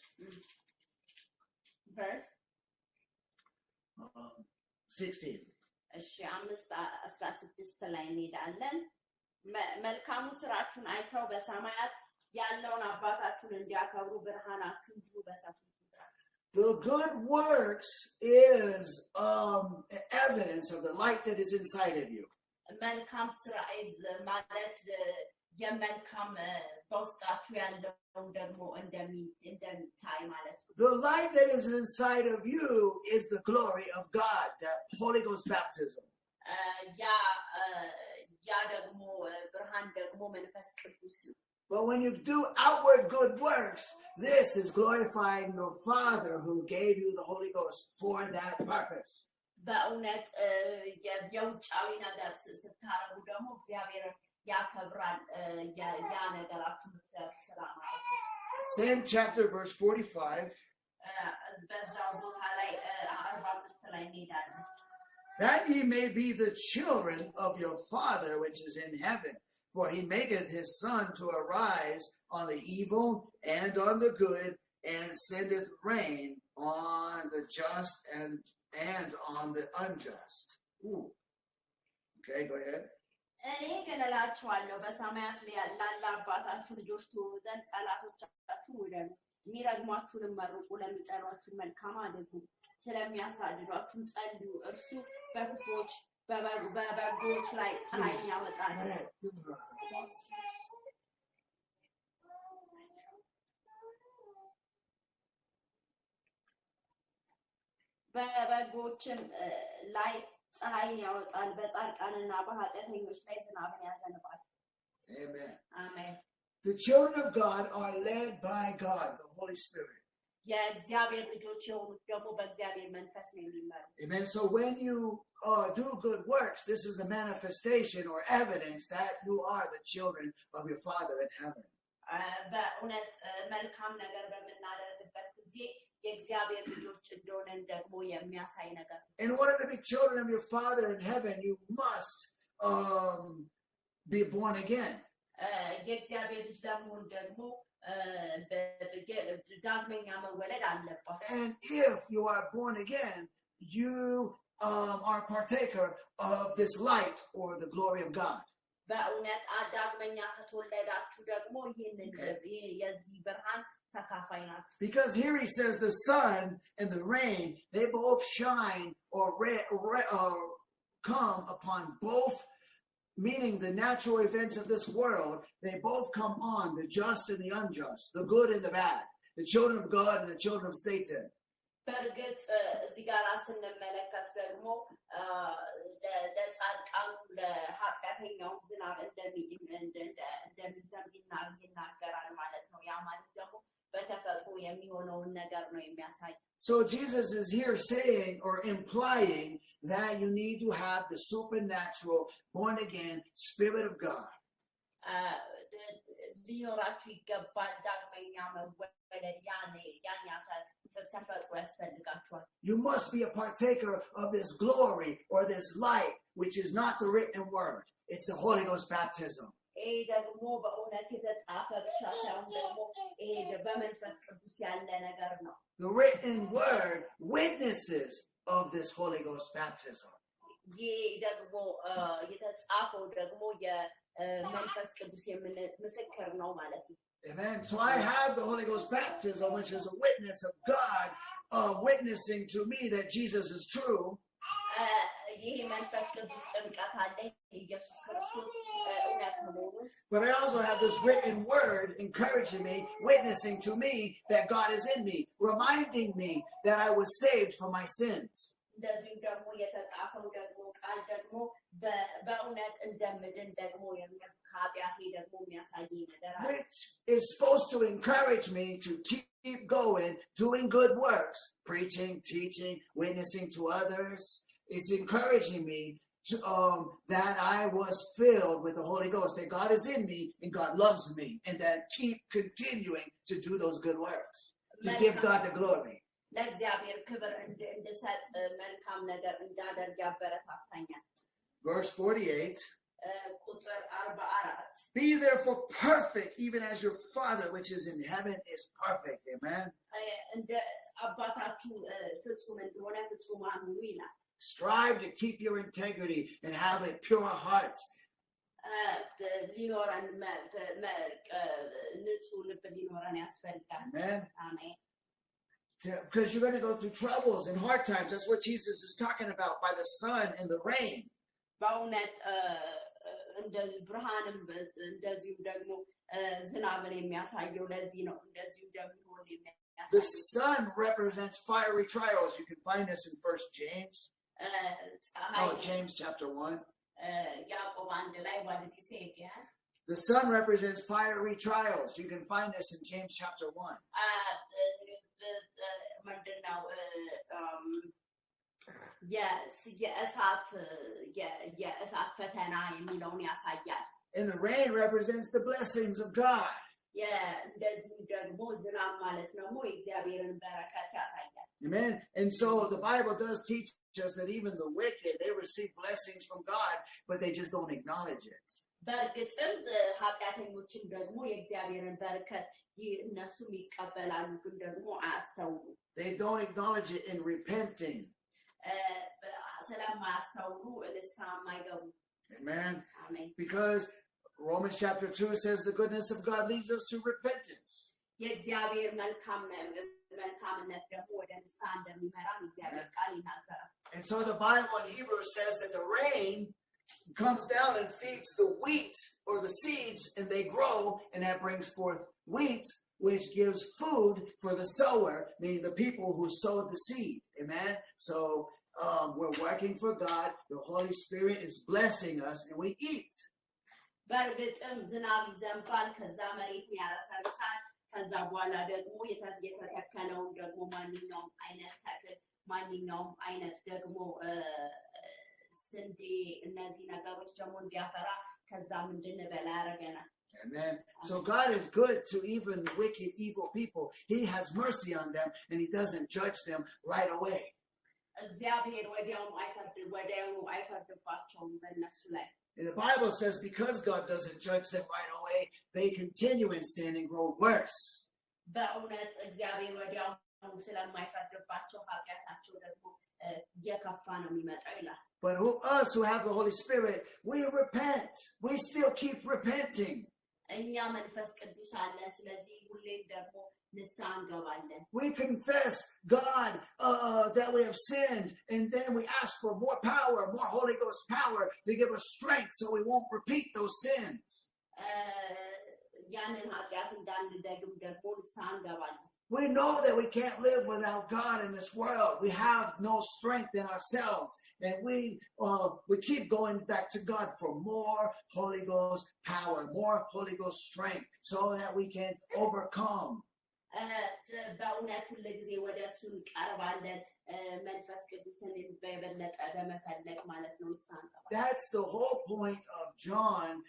verse 16. እሺ 5:16 ላይ እንሄዳለን መልካሙ ስራችሁን አይተው በሰማያት ያለውን አባታችሁን እንዲያከብሩ ብርሃናችሁ እንዲሁ በሰፊ The good works is evidence of the light that is inside of you. መልካም ስራ ማለት የመልካም በውስጣችሁ ያለውን ደግሞ እንደሚታይ ማለት ነው The light that is inside of you is the glory of God, that Holy Ghost baptism. ያ ደግሞ ብርሃን ደግሞ መንፈስ ቅዱስ ነው But when you do outward good works, this is glorifying the Father who gave you the Holy Ghost for that purpose. በእውነት የውጫዊ ነገር ስታረጉ ደግሞ እግዚአብሔር ያከብራል። ያ ነገራችሁ የምትሰሩት ስራ ማለት ነው። Same chapter, verse 45. በዛው ቦታ ላይ 45 ላይ እንሄዳለን። That ye may be the children of your Father which is in heaven. For he maketh his sun to arise on the evil and on the good, and sendeth rain on the just and on the unjust. Ooh. Okay, go ahead. እኔ ግን እላችኋለሁ በሰማያት ላለ አባታችሁ ልጆች ትሆኑ ዘንድ ጠላቶቻችሁ ውደዱ፣ የሚረግሟችሁንም መርቁ፣ ለሚጠሏችሁ መልካም አድርጉ፣ ስለሚያሳድዷችሁም ጸልዩ። እርሱ በክፉዎች በበጎች ላይ ፀሐይን ያወጣል። በበጎችም ላይ ፀሐይን ያወጣል፣ በጻድቃንና በኃጢአተኞች ላይ ዝናብን ያዘንባል። Amen. Amen. The children of God are led by God, the Holy Spirit. የእግዚአብሔር ልጆች የሆኑት ደግሞ በእግዚአብሔር መንፈስ ነው የሚመሩት። Amen. So when you do good works, this is a manifestation or evidence that you are the children of your Father in heaven. በእውነት መልካም ነገር በምናደርግበት ጊዜ የእግዚአብሔር ልጆች እንደሆነን ደግሞ የሚያሳይ ነገር። In order to be children of your Father in heaven, you must be born again. የእግዚአብሔር ልጅ ለመሆን ደግሞ ዳግመኛ መወለድ አለበት። And if you are born again, you are partaker of this light or the glory of God. በእውነት ዳግመኛ ከተወለዳችሁ ደግሞ ይህንን የዚህ ብርሃን ተካፋይ ናችሁ። Because here he says the sun and the rain, they both shine or come upon both, meaning the natural events of this world, they both come on, the just and the unjust, the good and the bad, the children of God and the children of Satan. በእርግጥ እዚህ ጋር ስንመለከት ደግሞ ለጻድቃኑ ለኃጢአተኛው ዝናብ እንደሚዘንብ ይናገራል ማለት ነው። ያ ማለት ደግሞ በተፈጥሮ የሚሆነውን ነገር ነው የሚያሳይ። So Jesus is here saying or implying that you need to have the supernatural, born again Spirit of God. ሊኖራችሁ ይገባል ዳግመኛ መወለድ ተፈጥሮ ያስፈልጋችኋል። You must be a partaker of this glory or this light, which is not the written word. It's the Holy Ghost baptism. ይሄ ደግሞ በእውነት የተጻፈ ብቻ ሳይሆን ደግሞ ይሄ በመንፈስ ቅዱስ ያለ ነገር ነው። The written word witnesses of this Holy Ghost baptism. ይህ ደግሞ የተጻፈው ደግሞ የመንፈስ ቅዱስ ምስክር ነው ማለት ነው። Amen. So I have the Holy Ghost baptism, which is a witness of God witnessing to me that Jesus is true. ይህ መንፈስ ቅዱስ ጥምቀት አለ ኢየሱስ ክርስቶስ እውነት መሆኑን። But I also have this written word encouraging me, witnessing to me that God is in me, reminding me that I was saved from my sins. እንደዚሁ ደግሞ የተጻፈው ደግሞ ቃል ደግሞ በእውነት እንደምድን ደግሞ ከኃጢአቴ ደግሞ የሚያሳየኝ ነገር አለ። Which is supposed to encourage me to keep going, doing good works, preaching, teaching, witnessing to others. It's encouraging me to, that I was filled with the Holy Ghost, that God is in me and God loves me, and that keep continuing to do those good works, to give God the glory. ለእግዚአብሔር ክብር እንድሰጥ መልካም ነገር እንዳደርግ ያበረታታኛል። Verse 48. ቁጥር 44 Be therefore perfect, even as your Father which is in heaven is perfect. Amen. እንደ አባታችሁ ፍጹም እንደሆነ ፍጹማን ሁኑ ይላል። Strive to keep your integrity and have a pure heart. ሊኖረን ንጹህ ልብ ሊኖረን ያስፈልጋል። Amen. አሜን። Because you're going to go through troubles and hard times. That's what Jesus is talking about by the sun and the rain. በእውነት እንደዚህ ብርሃንም እንደዚሁ ደግሞ ዝናብን የሚያሳየው ለዚህ ነው። እንደዚሁ እንደሚሆን The የሚያሳየው sun represents fiery trials. You can find this in 1 James. ፀሐይ James chapter 1. ያዕቆብ 1 ላይ what did you say again? The sun represents fiery trials. You can find this in James chapter 1. And the rain represents the blessings of God. Amen. And so the Bible does teach us that even the wicked, they receive blessings from God, but they just don't acknowledge it. They don't acknowledge it in repenting. Amen. Because Romans chapter 2 says the goodness of God leads us to repentance. And so the Bible in Hebrews says that the rain comes down and feeds the wheat or the seeds, and they grow, and that brings forth wheat, which gives food for the sower, meaning the people who sowed the seed. Amen. So we're working for God. The Holy Spirit is blessing us, and we eat. Amen. So God is good to even wicked, evil people. He has mercy on them, and He doesn't judge them right away. And the Bible says because God doesn't judge them right away, they continue in sin and grow worse. But us who have the Holy Spirit, we repent. We still keep repenting. We confess, God, that we have sinned, and then we ask for more power, more Holy Ghost power to give us strength so we won't repeat those sins. We know that we can't live without God in this world. We have no strength in ourselves. And we keep going back to God for more Holy Ghost power, more Holy Ghost strength, so that we can overcome. That's the whole point of John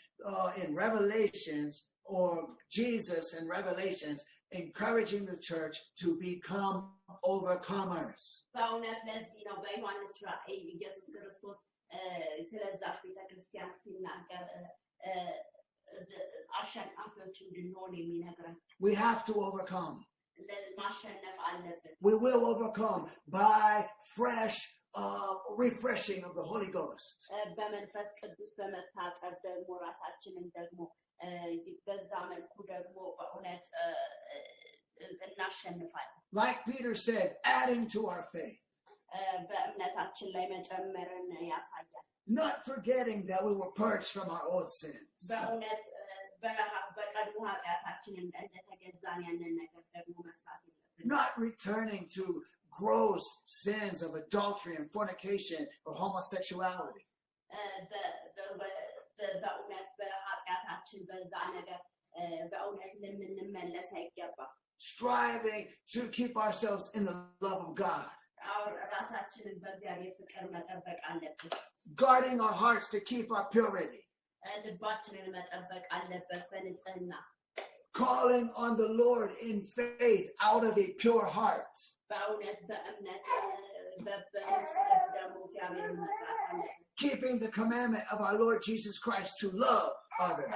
in Revelations, or Jesus in Revelations, encouraging the church to become overcomers. We have to overcome. We will overcome by fresh refreshing of the Holy Ghost. Like Peter said, adding to our faith. Not forgetting that we were purged from our old sins. Not returning to gross sins of adultery and fornication or homosexuality. Striving to keep ourselves in the love of God. Guarding our hearts to keep our purity. Calling on the Lord in faith out of a pure heart. Keeping the commandment of our Lord Jesus Christ to love others.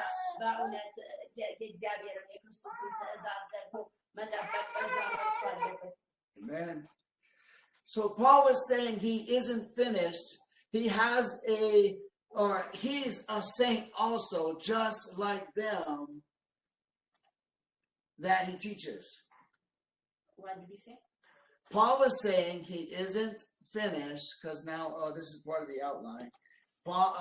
Amen. So Paul was saying he isn't finished. He has he's a saint also, just like them, that he teaches. What did he say? Paul was saying he isn't finished, because now this is part of the outline. Paul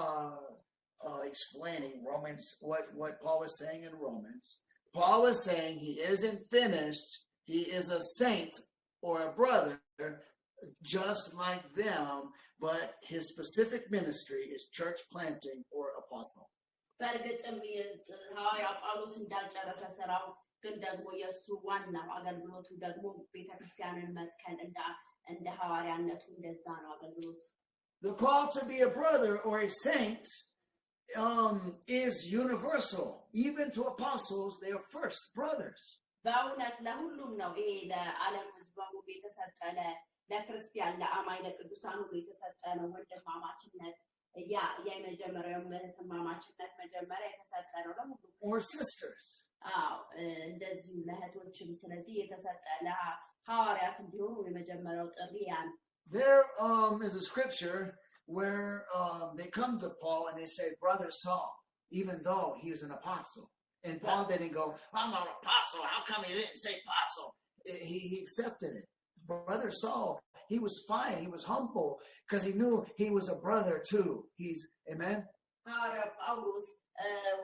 explaining Romans, what Paul was saying in Romans. Paul was saying he isn't finished. He is a saint or a brother, just like them, but his specific ministry is church planting or apostle. በእርግጥም ሐዋርያው ጳውሎስ እንዳልጨረሰ ስራው ግን ደግሞ የእሱ ዋናው አገልግሎቱ ደግሞ ቤተክርስቲያንን መትከል እንደ ሐዋርያነቱ እንደዛ ነው አገልግሎቱ። The call to be a brother or a saint is universal. Even to apostles, they are first brothers. በእውነት ለሁሉም ነው ይሄ ለዓለም ሕዝብ በሙሉ የተሰጠ ለክርስቲያን ለአማኝ ለቅዱሳን ሁሉ የተሰጠ ነው ወንድማማችነት ያ የመጀመሪያው እህትማማችነት መጀመሪያ የተሰጠ ነው ለሁሉም or sisters. እንደዚህ ለእህቶችም ስለዚህ የተሰጠ ለሐዋርያት እንዲሆኑ የመጀመሪያው ጥሪ ያ ነው። There is a scripture where they come to Paul and they say, Brother Saul, even though he is an apostle. And Paul didn't go, I'm not an apostle. How come he didn't say apostle? He accepted it. Brother Saul, he was fine. He was humble because he knew he was a brother too. He's, amen? ጳውሎስ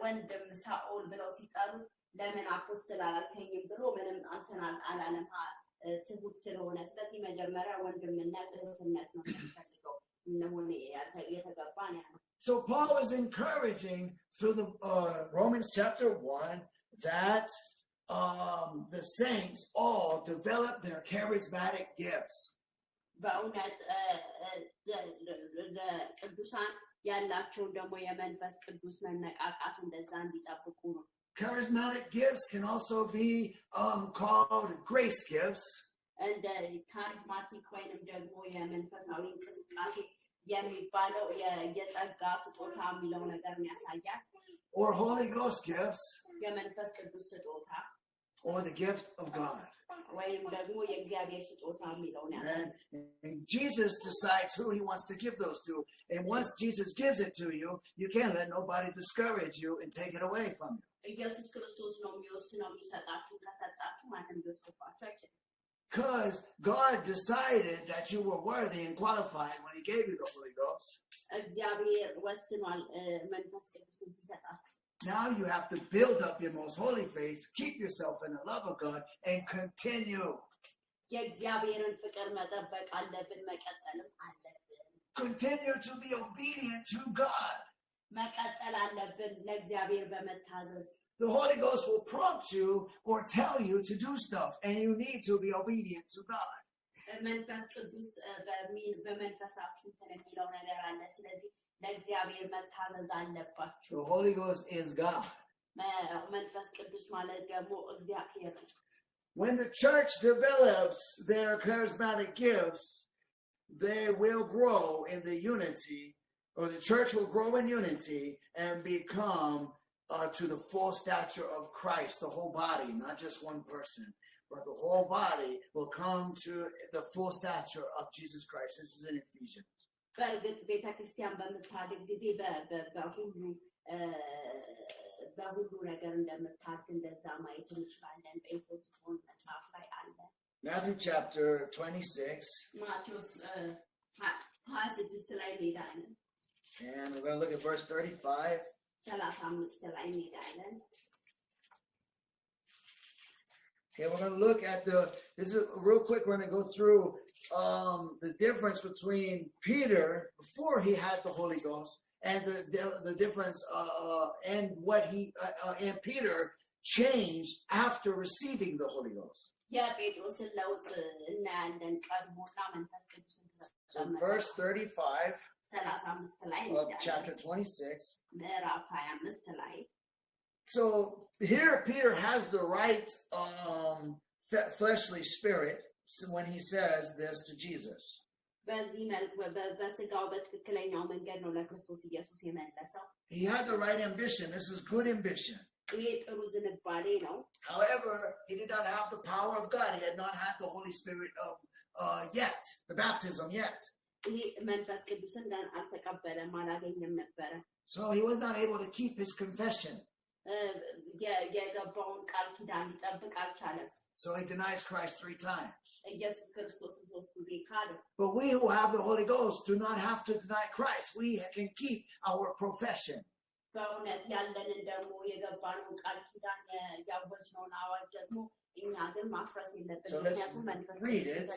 ወንድም ሳኦል ብለው ሲጠሩት ለምን አፖስትል አላልከኝም ብሎ ምንም አንተን አላለም ትሁት ስለሆነ ስለዚህ መጀመሪያ ወንድምነት እህትነት ነው የሚፈልገው እነሆነ የተገባ ነው። So Paul is encouraging through the Romans chapter 1 that the saints all develop their charismatic gifts. በእውነት ቅዱሳን ያላቸው ደግሞ የመንፈስ ቅዱስ መነቃቃት እንደዛ እንዲጠብቁ ነው። Charismatic gifts can also be called grace gifts. እንደ ካሪዝማቲክ ወይንም ደግሞ የመንፈሳዊ እንቅስቃሴ የሚባለው የጸጋ ስጦታ የሚለው ነገር ያሳያል። Or Holy Ghost gifts. የመንፈስ ቅዱስ ስጦታ or the gift of God. And Jesus decides who he wants to give those to. And once Jesus gives it to you, you can't let nobody discourage you and take it away from you. Because God decided that you were worthy and qualified when he gave you the Holy Ghost. Now you have to build up your most holy faith, keep yourself in the love of God, and continue. Continue to be obedient to God. The Holy Ghost will prompt you or tell you to do stuff, and you need to be obedient to God. The Holy Ghost is God. When the church develops their charismatic gifts, they will grow in the unity, or the church will grow in unity and become to the full stature of Christ, the whole body, not just one person, but the whole body will come to the full stature of Jesus Christ. This is in Ephesians. በእርግጥ ቤተክርስቲያን በምታድግ ጊዜ በሁሉ ነገር እንደምታድግ እንደዛ ማየት እንችላለን። በኤፌሶን መጽሐፍ ላይ አለ። Matthew chapter 26. ማቴዎስ 26 ላይ እንሄዳለን። And we're going to look at verse 35. 35 ላይ እንሄዳለን። Okay, we're going to look at this is real quick, we're going to go through the difference between Peter before he had the Holy Ghost and the difference and what he and Peter changed after receiving the Holy Ghost. So verse 35 of chapter 26. So here Peter has the right fleshly spirit when he says this to Jesus. He had the right ambition. This is good ambition. However, he did not have the power of God. He had not had the Holy Spirit yet, the baptism yet. So he was not able to keep his confession. So he denies Christ 3 times. But we who have the Holy Ghost do not have to deny Christ. We can keep our profession. So let's read it.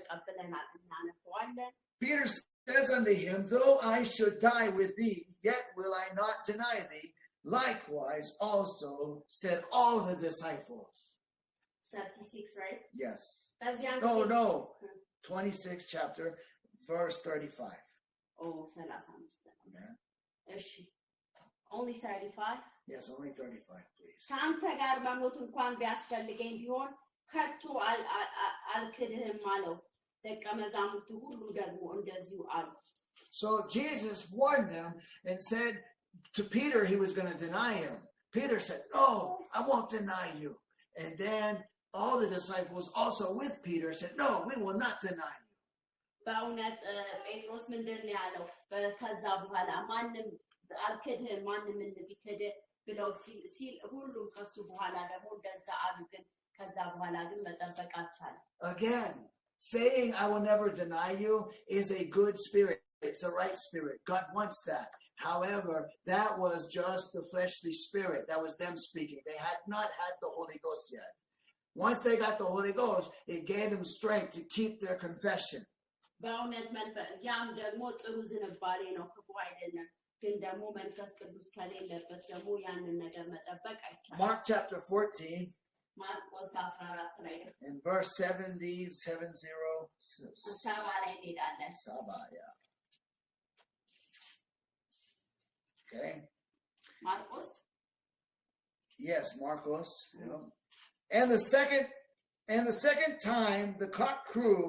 Peter says unto him, though I should die with thee, yet will I not deny thee. likewise also said all the disciples. 36, right? Yes. በዚያን No, ጊዜ- no. 26 chapter, verse 35. Oh, 35 Amen. እሺ only 35 Yes, only 35, please. ከአንተ ጋር መሞት እንኳን ቢያስፈልገኝ ቢሆን ከቶ አልክድህም አለው። ደቀ መዛሙርቱ ሁሉ ደግሞ እንደዚሁ አሉ። So Jesus warned them and said to Peter he was going to deny him. Peter said, "No, I won't deny you." And then all the disciples also with Peter said, "No, we will not deny you." በእውነት ጴጥሮስ ምንድን ነው ያለው? ከዛ በኋላ ማንም አልክድህም ማንም ቢክድ ብለው ሲል ሁሉም ከሱ በኋላ ደግሞ እንደዛ አሉ። ግን ከዛ በኋላ ግን መጠበቅ አልቻለም። Again, saying I will never deny you is a good spirit. It's the right spirit. God wants that. However, that was just the fleshly spirit. That was them speaking. They had not had the Holy Ghost yet. Once they got the Holy Ghost, it gave them strength to keep their confession. በእውነት መንፈስ ያም ደግሞ ጥሩ ዝንባሌ ነው፣ ክፉ አይደለም። ግን ደግሞ መንፈስ ቅዱስ ከሌለበት ደግሞ ያንን ነገር መጠበቅ አይቻልም። Mark chapter 14. ማርቆስ 14 ላይ ነው። In verse 70. ሰባ ላይ እንሄዳለን። Saba, yeah. Okay. ማርቆስ Yes, Marcos. You know. And the second time the cock crew,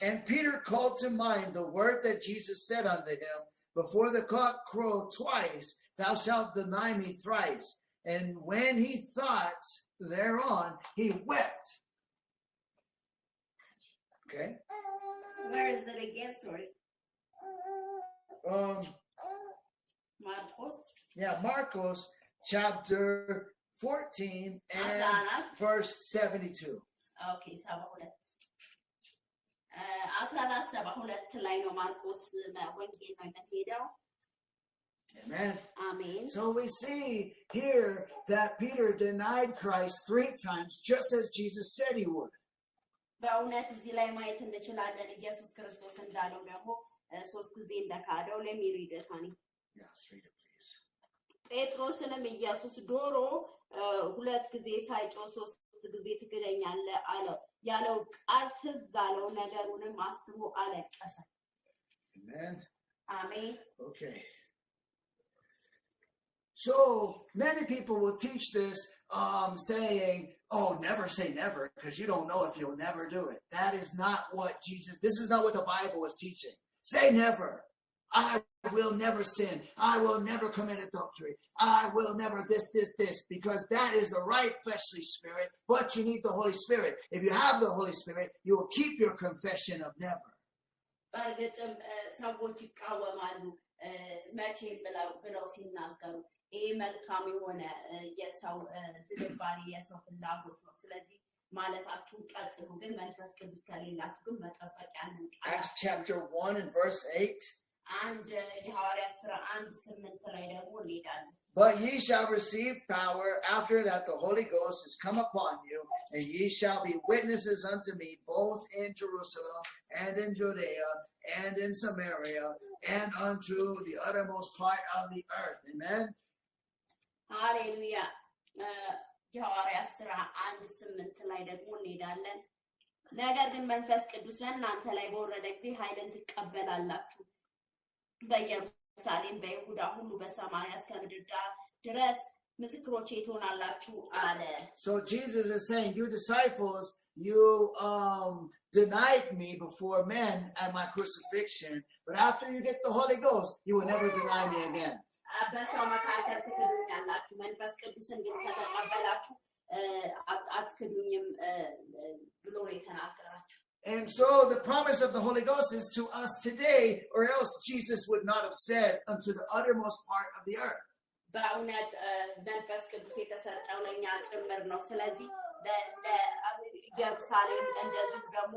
and Peter called to mind the word that Jesus said unto him, "Before the cock crow twice, thou shalt deny me thrice." And when he thought thereon, he wept. Okay. where is it again? Sorry. ማርቆስ Yeah, Marcos chapter 14 and verse 72. ኦኬ 72 1472 ላይ ነው ማርቆስ ወንጌል ነው የምንሄደው። Amen. አሜን። So we see here that Peter denied Christ 3 times, just as Jesus said he would. በእውነት እዚህ ላይ ማየት እንችላለን ኢየሱስ ክርስቶስ እንዳለው ደግሞ 3 ጊዜ እንደካደው። let me read it, honey. Yes, read it, please. ጴጥሮስንም ኢየሱስ ዶሮ 2 ጊዜ ሳይጮህ 3 ጊዜ ትክደኛለህ አለው። ያለው ቃል ትዝ አለው፣ ነገሩንም አስቦ አለቀሰ። Amen. አሜን። Okay. So many people will teach this saying, "Oh, never say never, because you don't know if you'll never do it." That is not what this is not what the Bible is teaching. Say never. I will never sin. I will never commit adultery. I will never this, because that is the right fleshly spirit, but you need the Holy Spirit. If you have the Holy Spirit, you will keep your confession of never. በእርግጥም ሰዎች ይቃወማሉ መቼ ብለው ሲናገሩ። ይሄ መልካም የሆነ የሰው ዝንባሌ የሰው ፍላጎት ነው። ስለዚህ ማለታችሁን ቀጥሉ፣ ግን መንፈስ ቅዱስ ከሌላችሁ ግን መጠበቅ ያንን ቃል Acts chapter 1 and verse 8. አንድ የሐዋርያት ሥራ 1:8 ላይ ደግሞ እንሄዳለን። But ye shall receive power after that the Holy Ghost is come upon you, and ye shall be witnesses unto me both in Jerusalem and in Judea and in Samaria and unto the uttermost part of the earth. Amen. ሃሌሉያ። የሐዋርያት ሥራ 1:8 ላይ ደግሞ እንሄዳለን። ነገር ግን መንፈስ ቅዱስ በእናንተ ላይ በወረደ ጊዜ ኃይልን ትቀበላላችሁ፣ በኢየሩሳሌም በይሁዳ ሁሉ በሰማርያ እስከ ምድር ዳር ድረስ ምስክሮቼ ትሆናላችሁ አለ። So Jesus is saying, you disciples, you denied me before men at my crucifixion, but after you get the Holy Ghost, you will never deny me again. በሰው መካከል ትክዱኛላችሁ፣ መንፈስ ቅዱስን ግን ከተቀበላችሁ አትክዱኝም ብሎ ነው የተናገራችሁ። And so the promise of the Holy Ghost is to us today, or else Jesus would not have said unto the uttermost part of the earth. በእውነት መንፈስ ቅዱስ የተሰጠው ለእኛ ጭምር ነው። ስለዚህ ኢየሩሳሌም እንደዚሁ ደግሞ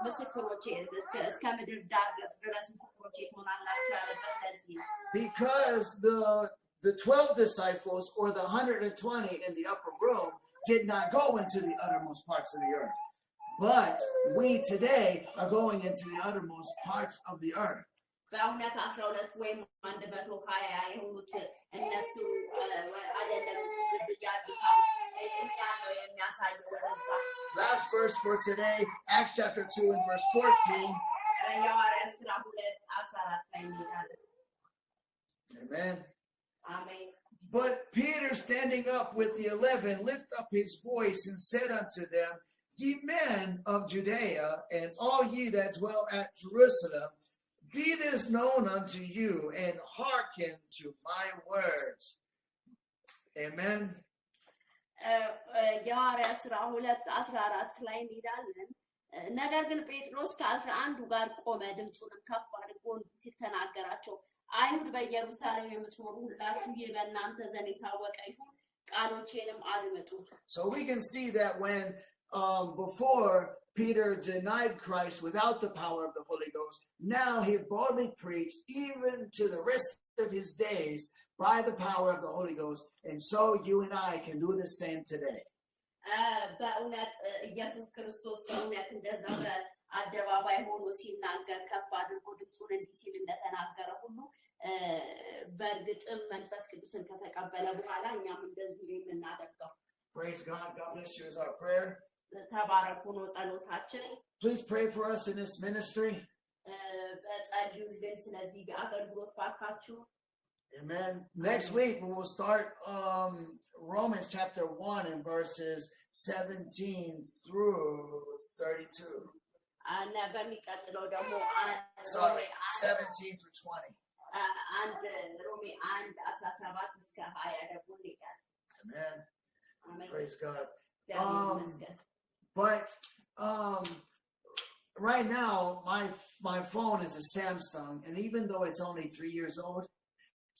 ምስክሮቼ እስከ ምድር ዳር ድረስ ምስክሮቼ ትሆናላችሁ ያለበት ለዚህ ነው። Because the 12 disciples or the 120 in the upper room did not go into the uttermost parts of the earth. But we today are going into the uttermost parts of the earth. በእውነት 12 ወይም 120 የሆኑት እነሱ አይደለም ያለው የሚያሳየው ወደዛ Last verse for today, Acts chapter 2 and verse 14. የሐዋርያት ሥራ 2:14 ላይ እንሄዳለን። Amen. አሜን። But Peter, standing up with the 11, lifted up his voice and said unto them, Ye men of Judea, and all ye that dwell at Jerusalem, be this known unto you, and hearken to my words. Amen. የሐዋርያት ሥራ 2:14 ላይ እንሄዳለን። ነገር ግን ጴጥሮስ ከ11 ጋር ቆመ፣ ድምፁንም ከፍ አድርጎ ሲተናገራቸው አይሁድ በኢየሩሳሌም የምትኖሩ ሁላችሁ ይህ በእናንተ ዘንድ የታወቀ ይሁን፣ ቃሎቼንም አድምጡ። So we can see that when before Peter denied Christ without the power of the Holy Ghost, now he boldly preached even to the rest of his days by the power of the Holy Ghost. And so you and I can do the same today. በእውነት ኢየሱስ ክርስቶስ በእውነት እንደዛ በአደባባይ ሆኖ ሲናገር ከፍ አድርጎ ድምፁን እንዲህ ሲል እንደተናገረ ሁሉ በእርግጥም መንፈስ ቅዱስን ከተቀበለ በኋላ እኛም እንደዚሁ የምናደርገው። Praise God. God bless you is our prayer. ተባረኩ ነው ጸሎታችን። Please pray for us in this ministry. በጸልዩልን ስለዚህ አገልግሎት ባካችሁ። Amen. Next week we will start Romans chapter 1 and verses 17 through 32. እና በሚቀጥለው ደግሞ Sorry, 17 through 20. ሮሜ 1:17 እስከ 20 ደግሞ እንሄዳለን። Amen. አሜን። Praise God. እግዚአብሔር ይመስገን። But right now my phone is a Samsung, and even though it's only 3 years old,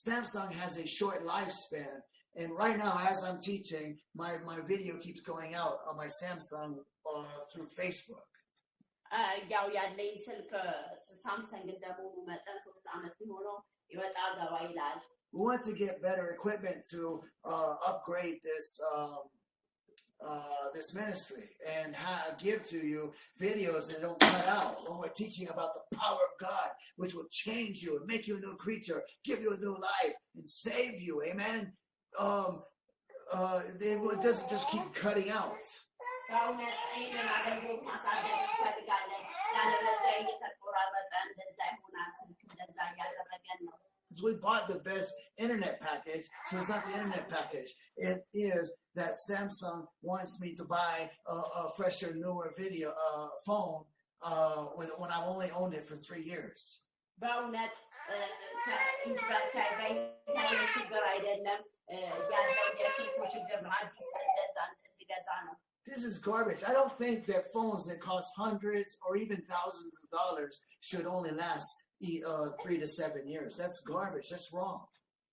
Samsung has a short lifespan. And right now, as I'm teaching, my video keeps going out on my Samsung through Facebook. ያው ያለኝ ስልክ ሳምሰንግ እንደመሆኑ መጠን 3 ዓመት ቢሆነው ይወጣ ገባ ይላል። We want to get better equipment to upgrade this ministry and give to you videos that don't cut out when we're teaching about the power of God, which will change you and make you a new creature, give you a new life, and save you. Amen. It doesn't just keep cutting out. በእውነት ይህንን አገልግሎት ማሳደግ እንፈልጋለን። ያለበለዚያ እየተቆራረጠ እንደዛ ይሆናል። ስልክ እንደዛ እያደረገን ነው። We bought the best internet package, so it's not the internet package. It is that Samsung wants me to buy a fresher, newer video phone when I've only owned it for 3 years. በእውነት ከኢንተርኔት ችግር አይደለም ያለው የስልኩ ችግር ነው። አዲስ እንደዛ እንዲገዛ ነው። This is garbage. I don't think that phones that cost hundreds or even thousands of dollars should only last 3 to 7 years. That's garbage. That's wrong.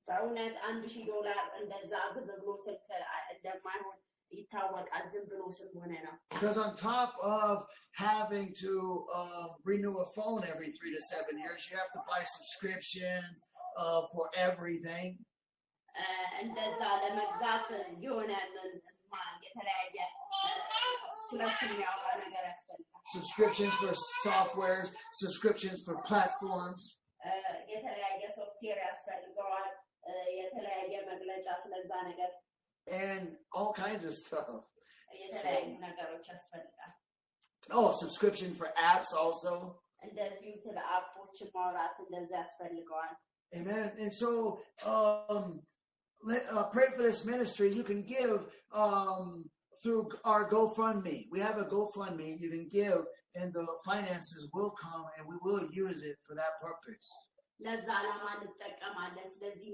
በእውነት $1,000 እንደዛ ዝም ብሎ ስልክ እንደማይሆን ይታወቃል። ዝም ብሎ ስለሆነ ነው። Because on top of having to renew a phone every 3 to 7 years, you have to buy subscriptions for everything. እንደዛ ለመግዛት የሆነ የተለያየ ስለሱ የሚያወራ ነገር ያስፈልጋል። Subscriptions for softwares, subscriptions for platforms. የተለያየ ሶፍትዌር ያስፈልገዋል። የተለያየ መግለጫ ስለዛ ነገር and all kinds of stuff. የተለያዩ ነገሮች ያስፈልጋል። Oh, subscription for apps also. እንደዚሁ ስለ አፖች ማውራት እንደዛ ያስፈልገዋል። Amen. And so pray for this ministry. You can give through our GoFundMe. We have a GoFundMe. You can give, and the finances will come, and we will use it for that purpose. ለዛ ዓላማ እንጠቀማለን። ስለዚህ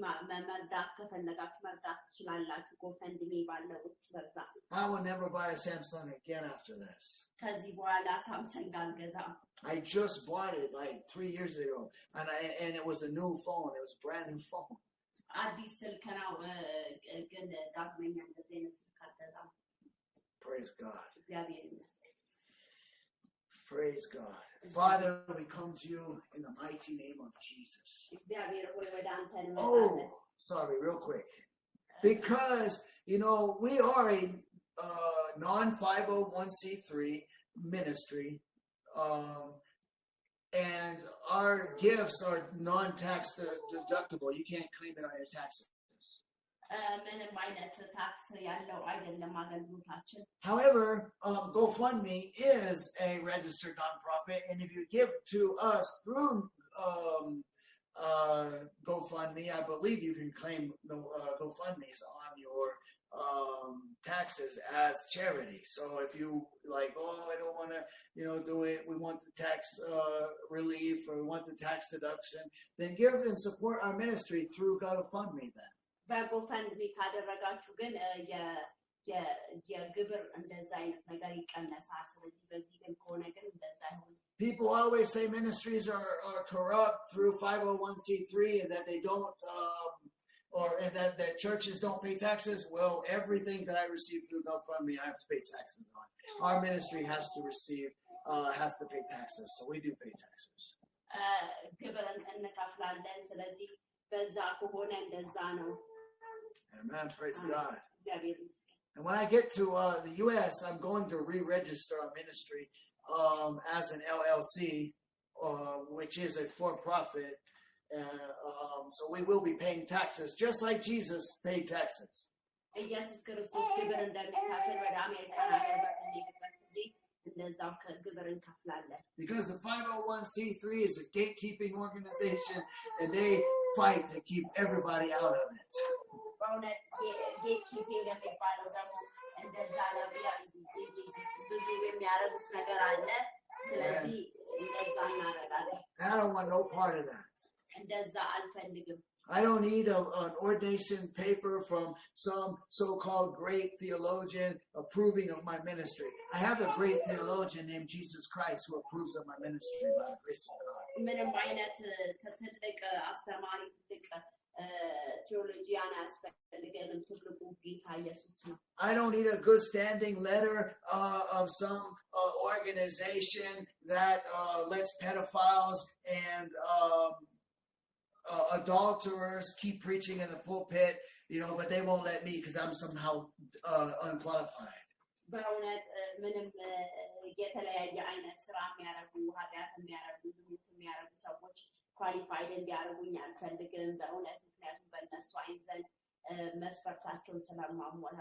መርዳት ከፈለጋችሁ መርዳት ትችላላችሁ። ጎፈንድሜ ባለው ውስጥ በዛ። I will never buy a Samsung again after this. ከዚህ በኋላ ሳምሰንግ አልገዛም። I just bought it like 3 years ago, and it was a new phone. It was a brand new phone. አዲስ ስልክ ነው፣ ግን ዳግመኛ እንደዚህ አይነት ስልክ አልገዛም። Praise God. እግዚአብሔር ይመስገን። Praise God. Father, we come to you in the mighty name of Jesus. Oh, sorry, real quick. Because, we are a non-501c3 ministry. and our gifts are non-tax deductible. You can't claim it on your taxes. ምንም አይነት ታክስ ያለው አይደለም አገልግሎታችን። However, GoFundMe is a registered nonprofit, and if you give to us through GoFundMe, I believe you can claim GoFundMe's on your taxes as charity. So if you like, oh, I don't want to, do it, we want the tax relief, or we want the tax deduction, then give and support our ministry through GoFundMe then. በጎፈንድሚ ካደረጋችሁ ግን የግብር እንደዛ አይነት ነገር ይቀነሳል። ስለዚህ በዚህ ግን ከሆነ ግን እንደዛ አይሆንም። People always say ministries are corrupt through 501c3 and that they don't and that churches don't pay taxes. Well, everything that I receive through GoFundMe, I have to pay taxes on. Our ministry has to pay taxes, so we do pay taxes. ግብር እንከፍላለን። ስለዚህ በዛ ከሆነ እንደዛ ነው። Amen. Praise God. And when I get to the U.S., I'm going to re-register our ministry as an LLC, which is a for-profit. So we will be paying taxes, just like Jesus paid taxes. Because the 501c3 is a gatekeeping organization, and they fight to keep everybody out of it. I don't want no part of that. I don't need an ordination paper from some so-called great theologian approving of my ministry. I have a great theologian named Jesus Christ who approves of my ministry by the grace of God. I don't need a good standing letter of some organization that lets pedophiles and adulterers keep preaching in the pulpit, but they won't let me because I'm somehow unqualified. ኳሊፋይድ እንዲያደርጉኝ አልፈልግም። በእውነት ምክንያቱም በእነሱ አይን ዘንድ መስፈርታቸውን ስለማላሟላ።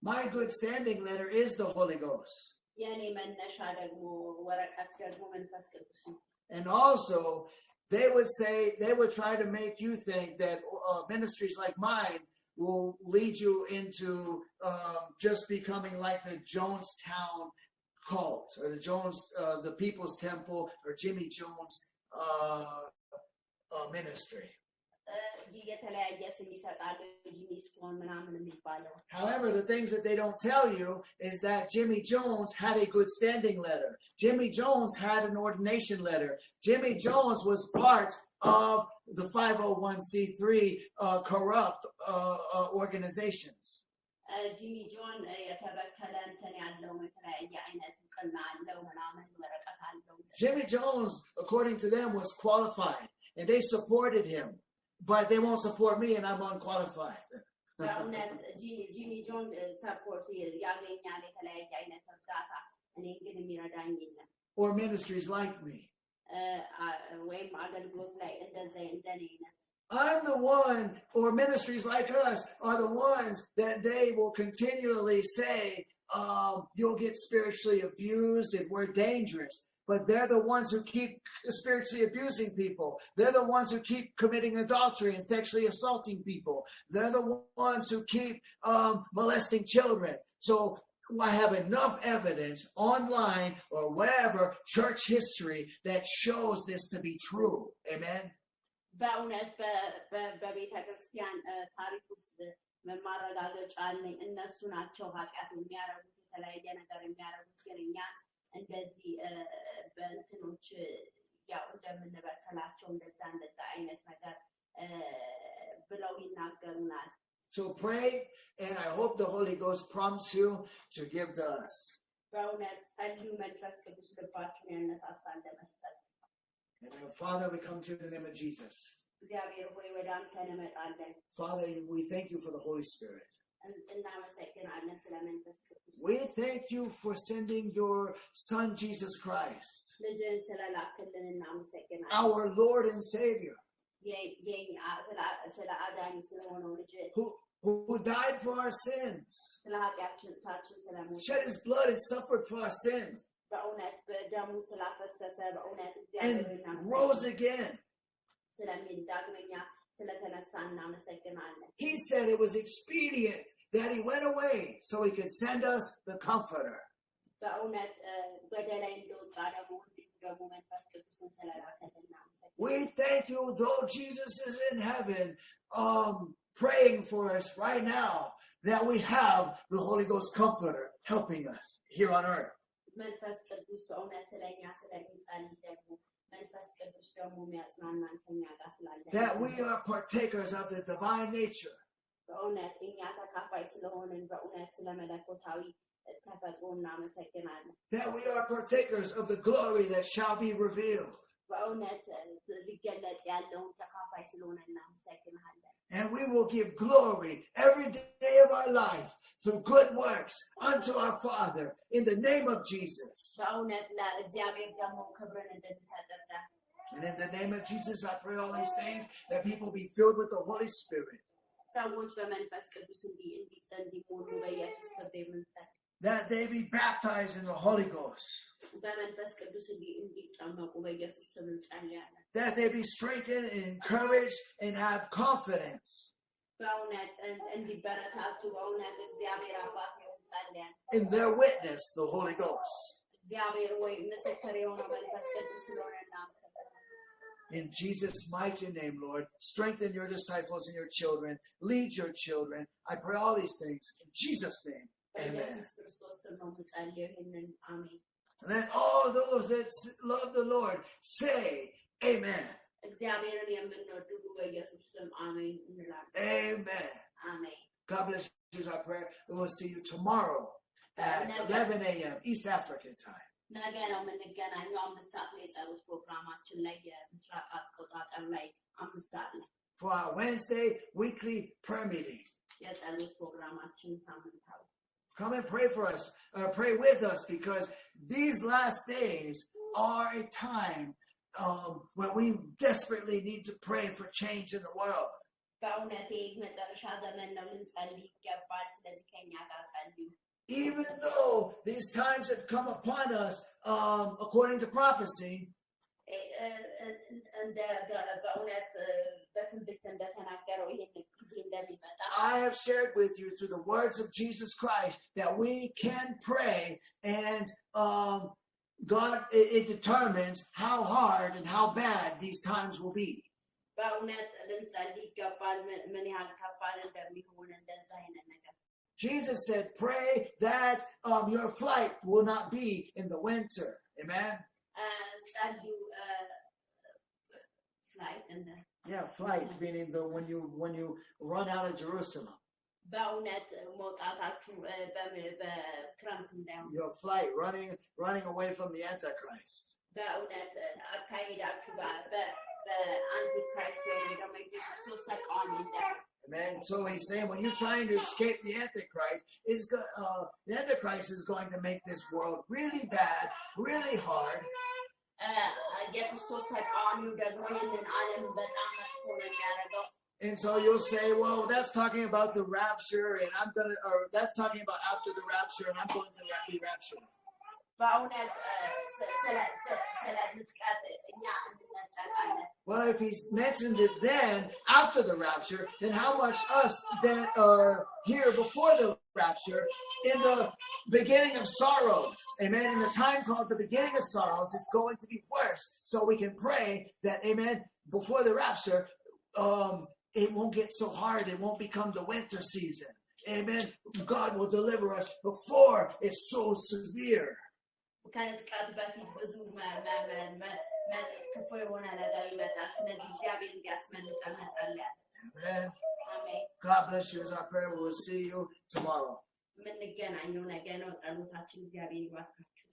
My good standing letter is the Holy Ghost. የኔ መነሻ ደግሞ ወረቀት ደግሞ መንፈስ ቅዱስ ነው። And also, they would try to make you think that ministries like mine will lead you into just becoming like the Jonestown cult, or the People's Temple, or Jimmy Jones ministry. However, the things that they don't tell you is that Jimmy Jones had a good standing letter. Jimmy Jones had an ordination letter. Jimmy Jones was part of the 501c3 corrupt organizations. Jimmy John Jimmy Jones, according to them, was qualified, and they supported him, but they won't support me, and I'm unqualified. Jimmy John support or ministries like me. I'm the one, or ministries like us are the ones that they will continually say, you'll get spiritually abused and we're dangerous. But they're the ones who keep spiritually abusing people. They're the ones who keep committing adultery and sexually assaulting people. They're the ones who keep molesting children. So I have enough evidence online or wherever, church history, that shows this to be true. Amen? በእውነት በቤተ ክርስቲያን ታሪክ ውስጥ መማረጋገጫ አለኝ። እነሱ ናቸው ኃጢአት የሚያረጉት የተለያየ ነገር የሚያረጉት፣ ግን እኛ እንደዚህ በእንትኖች ያው እንደምንበከላቸው እንደዛ አይነት ነገር ብለው ይናገሩናል። So pray, and I hope the Holy Ghost prompts you to give to us. በእውነት ጸልዩ፣ መንፈስ ቅዱስ ልባችሁን ያነሳሳል ለመስጠት። And Father, we come to you in the name of Jesus. እግዚአብሔር ሆይ ወደ አንተ እንመጣለን። Father, we thank you for the Holy Spirit. እናመሰግናለን ስለ መንፈስ ቅዱስ We thank you for sending your Son, Jesus Christ, ልጅን ስለላክልን እናመሰግናለን our Lord and Savior, ስለ አዳኝ ስለሆነው ልጅ who died for our sins, ስለ ኃጢአታችን ስለሞተ shed his blood and suffered for our sins, በእውነት በደሙ ስላፈሰሰ በእውነት and እግዚአብሔር rose again. ስለሚል ዳግመኛ ስለተነሳ እናመሰግናለን He said it was expedient that he went away so he could send us the Comforter. በእውነት ወደ ላይ እንደወጣ ደግሞ እንዲሁ ደግሞ መንፈስ ቅዱስን ስለላከልን እናመሰግናለን We thank you, though Jesus is in heaven, praying for us right now, that we have the Holy Ghost Comforter helping us here on earth. መንፈስ ቅዱስ በእውነት ስለኛ ስለሚጸልይ ደግሞ መንፈስ ቅዱስ ደግሞ የሚያጽናናን ከኛ ጋር ስላለ That we are partakers of the divine nature. በእውነት እኛ ተካፋይ ስለሆንን በእውነት ስለ መለኮታዊ ተፈጥሮ እናመሰግናለን That we are partakers of the glory that shall be revealed. በእውነት ሊገለጽ ያለውን ተካፋይ ስለሆነ እናመሰግናለን And we will give glory every day of our life through good works unto our Father in the name of Jesus. በእውነት ለእግዚአብሔር ደግሞ ክብርን እንድንሰጥ እርዳን And in the name of Jesus, I pray all these things, that people be filled with the Holy Spirit. ሰዎች በመንፈስ ቅዱስ እንዲሞሉ በኢየሱስ ስም የምንጸልይ That they be baptized in the Holy Ghost. በመንፈስ ቅዱስ እንዲጠመቁ በኢየሱስ ስም እንጸልያለን That they be strengthened and encouraged and have confidence. በእውነት እንዲበረታቱ በእውነት እግዚአብሔር አባት እንጸልያለን In their witness, the Holy Ghost. እግዚአብሔር ወይ ምስክር የሆነው መንፈስ ቅዱስ ስለሆነ እናመሰግናለን In Jesus' mighty name, Lord, strengthen your disciples and your children. Lead your children. I pray all these things in Jesus' name. Amen. በኢየሱስ ክርስቶስ ስም ነው የምጸልየው ይህንን አሜን And then all those that love the Lord say, Amen. እግዚአብሔርን የምንወዱ በኢየሱስ ስም አሜን እንላለን Amen. አሜን God bless you. I pray. We will see you tomorrow at 11 a.m. East African time. ነገ ነው የምንገናኘው 5 ሰዓት ላይ ጸሎት ፕሮግራማችን ላይ የምስራቅ አቆጣጠር ላይ 5 ሰዓት ላይ For our Wednesday weekly prayer meeting. የጸሎት ፕሮግራማችን ሳምንታዊ Come and pray for us, pray with us, because these last days are a time when we desperately need to pray for change in the world. በእውነት መጨረሻ ዘመን ነው ልንጸልይ ይገባል ስለዚህ ከኛ ጋር ጸልዩ Even though these times have come upon us according to prophecy, እንደ በእውነት በትንቢት እንደተናገረው ይሄን ጊዜ እንደሚመጣ I have shared with you through the words of Jesus Christ that we can pray, and God, it determines how hard and how bad these times will be. በእውነት ልንጸልይ ይገባል ምን ያህል ከባድ እንደሚሆን እንደዛ አይነት ነገር Jesus said, pray that your flight will not be in the winter. Amen. ጸልዩ flight and Yeah, flight meaning when you run out of Jerusalem. በእውነት መውጣታችሁ በክረምት እንዳይሆን Your flight running away from the Antichrist. በእውነት አካሄዳችሁ በአንቲክራይስት ወይ ደግሞ የክርስቶስ ተቃዋሚ እንዳይሆን Amen. So he's saying when you're trying to escape the Antichrist, the Antichrist is going to make this world really bad, really hard. የክርስቶስ ተቃዋሚው ደግሞ ይህንን ዓለም በጣም መጥፎ ነው የሚያደርገው And so you'll say, well, that's talking about the rapture, and or that's talking about after the rapture, and I'm going to be raptured. በእውነት ስለ ምጥቀት እኛ እንነጠቃለን Well, if he's mentioned it then, after the rapture, then how much us then here before the rapture, in the beginning of sorrows, amen, in the time called the beginning of sorrows, it's going to be worse. So we can pray that, amen, before the rapture, it won't get so hard, it won't become the winter season. Amen. God will deliver us before it's so severe. ከንጥቀት በፊት ብዙ ክፉ የሆነ ነገር ይመጣል ስለዚህ እግዚአብሔር እንዲያስመልጠን እንጸልያለን Amen. አሜን God bless you. As our prayer, we will see you tomorrow. የምንገናኘው ነገ ነው ጸሎታችን እግዚአብሔር ይባርካችሁ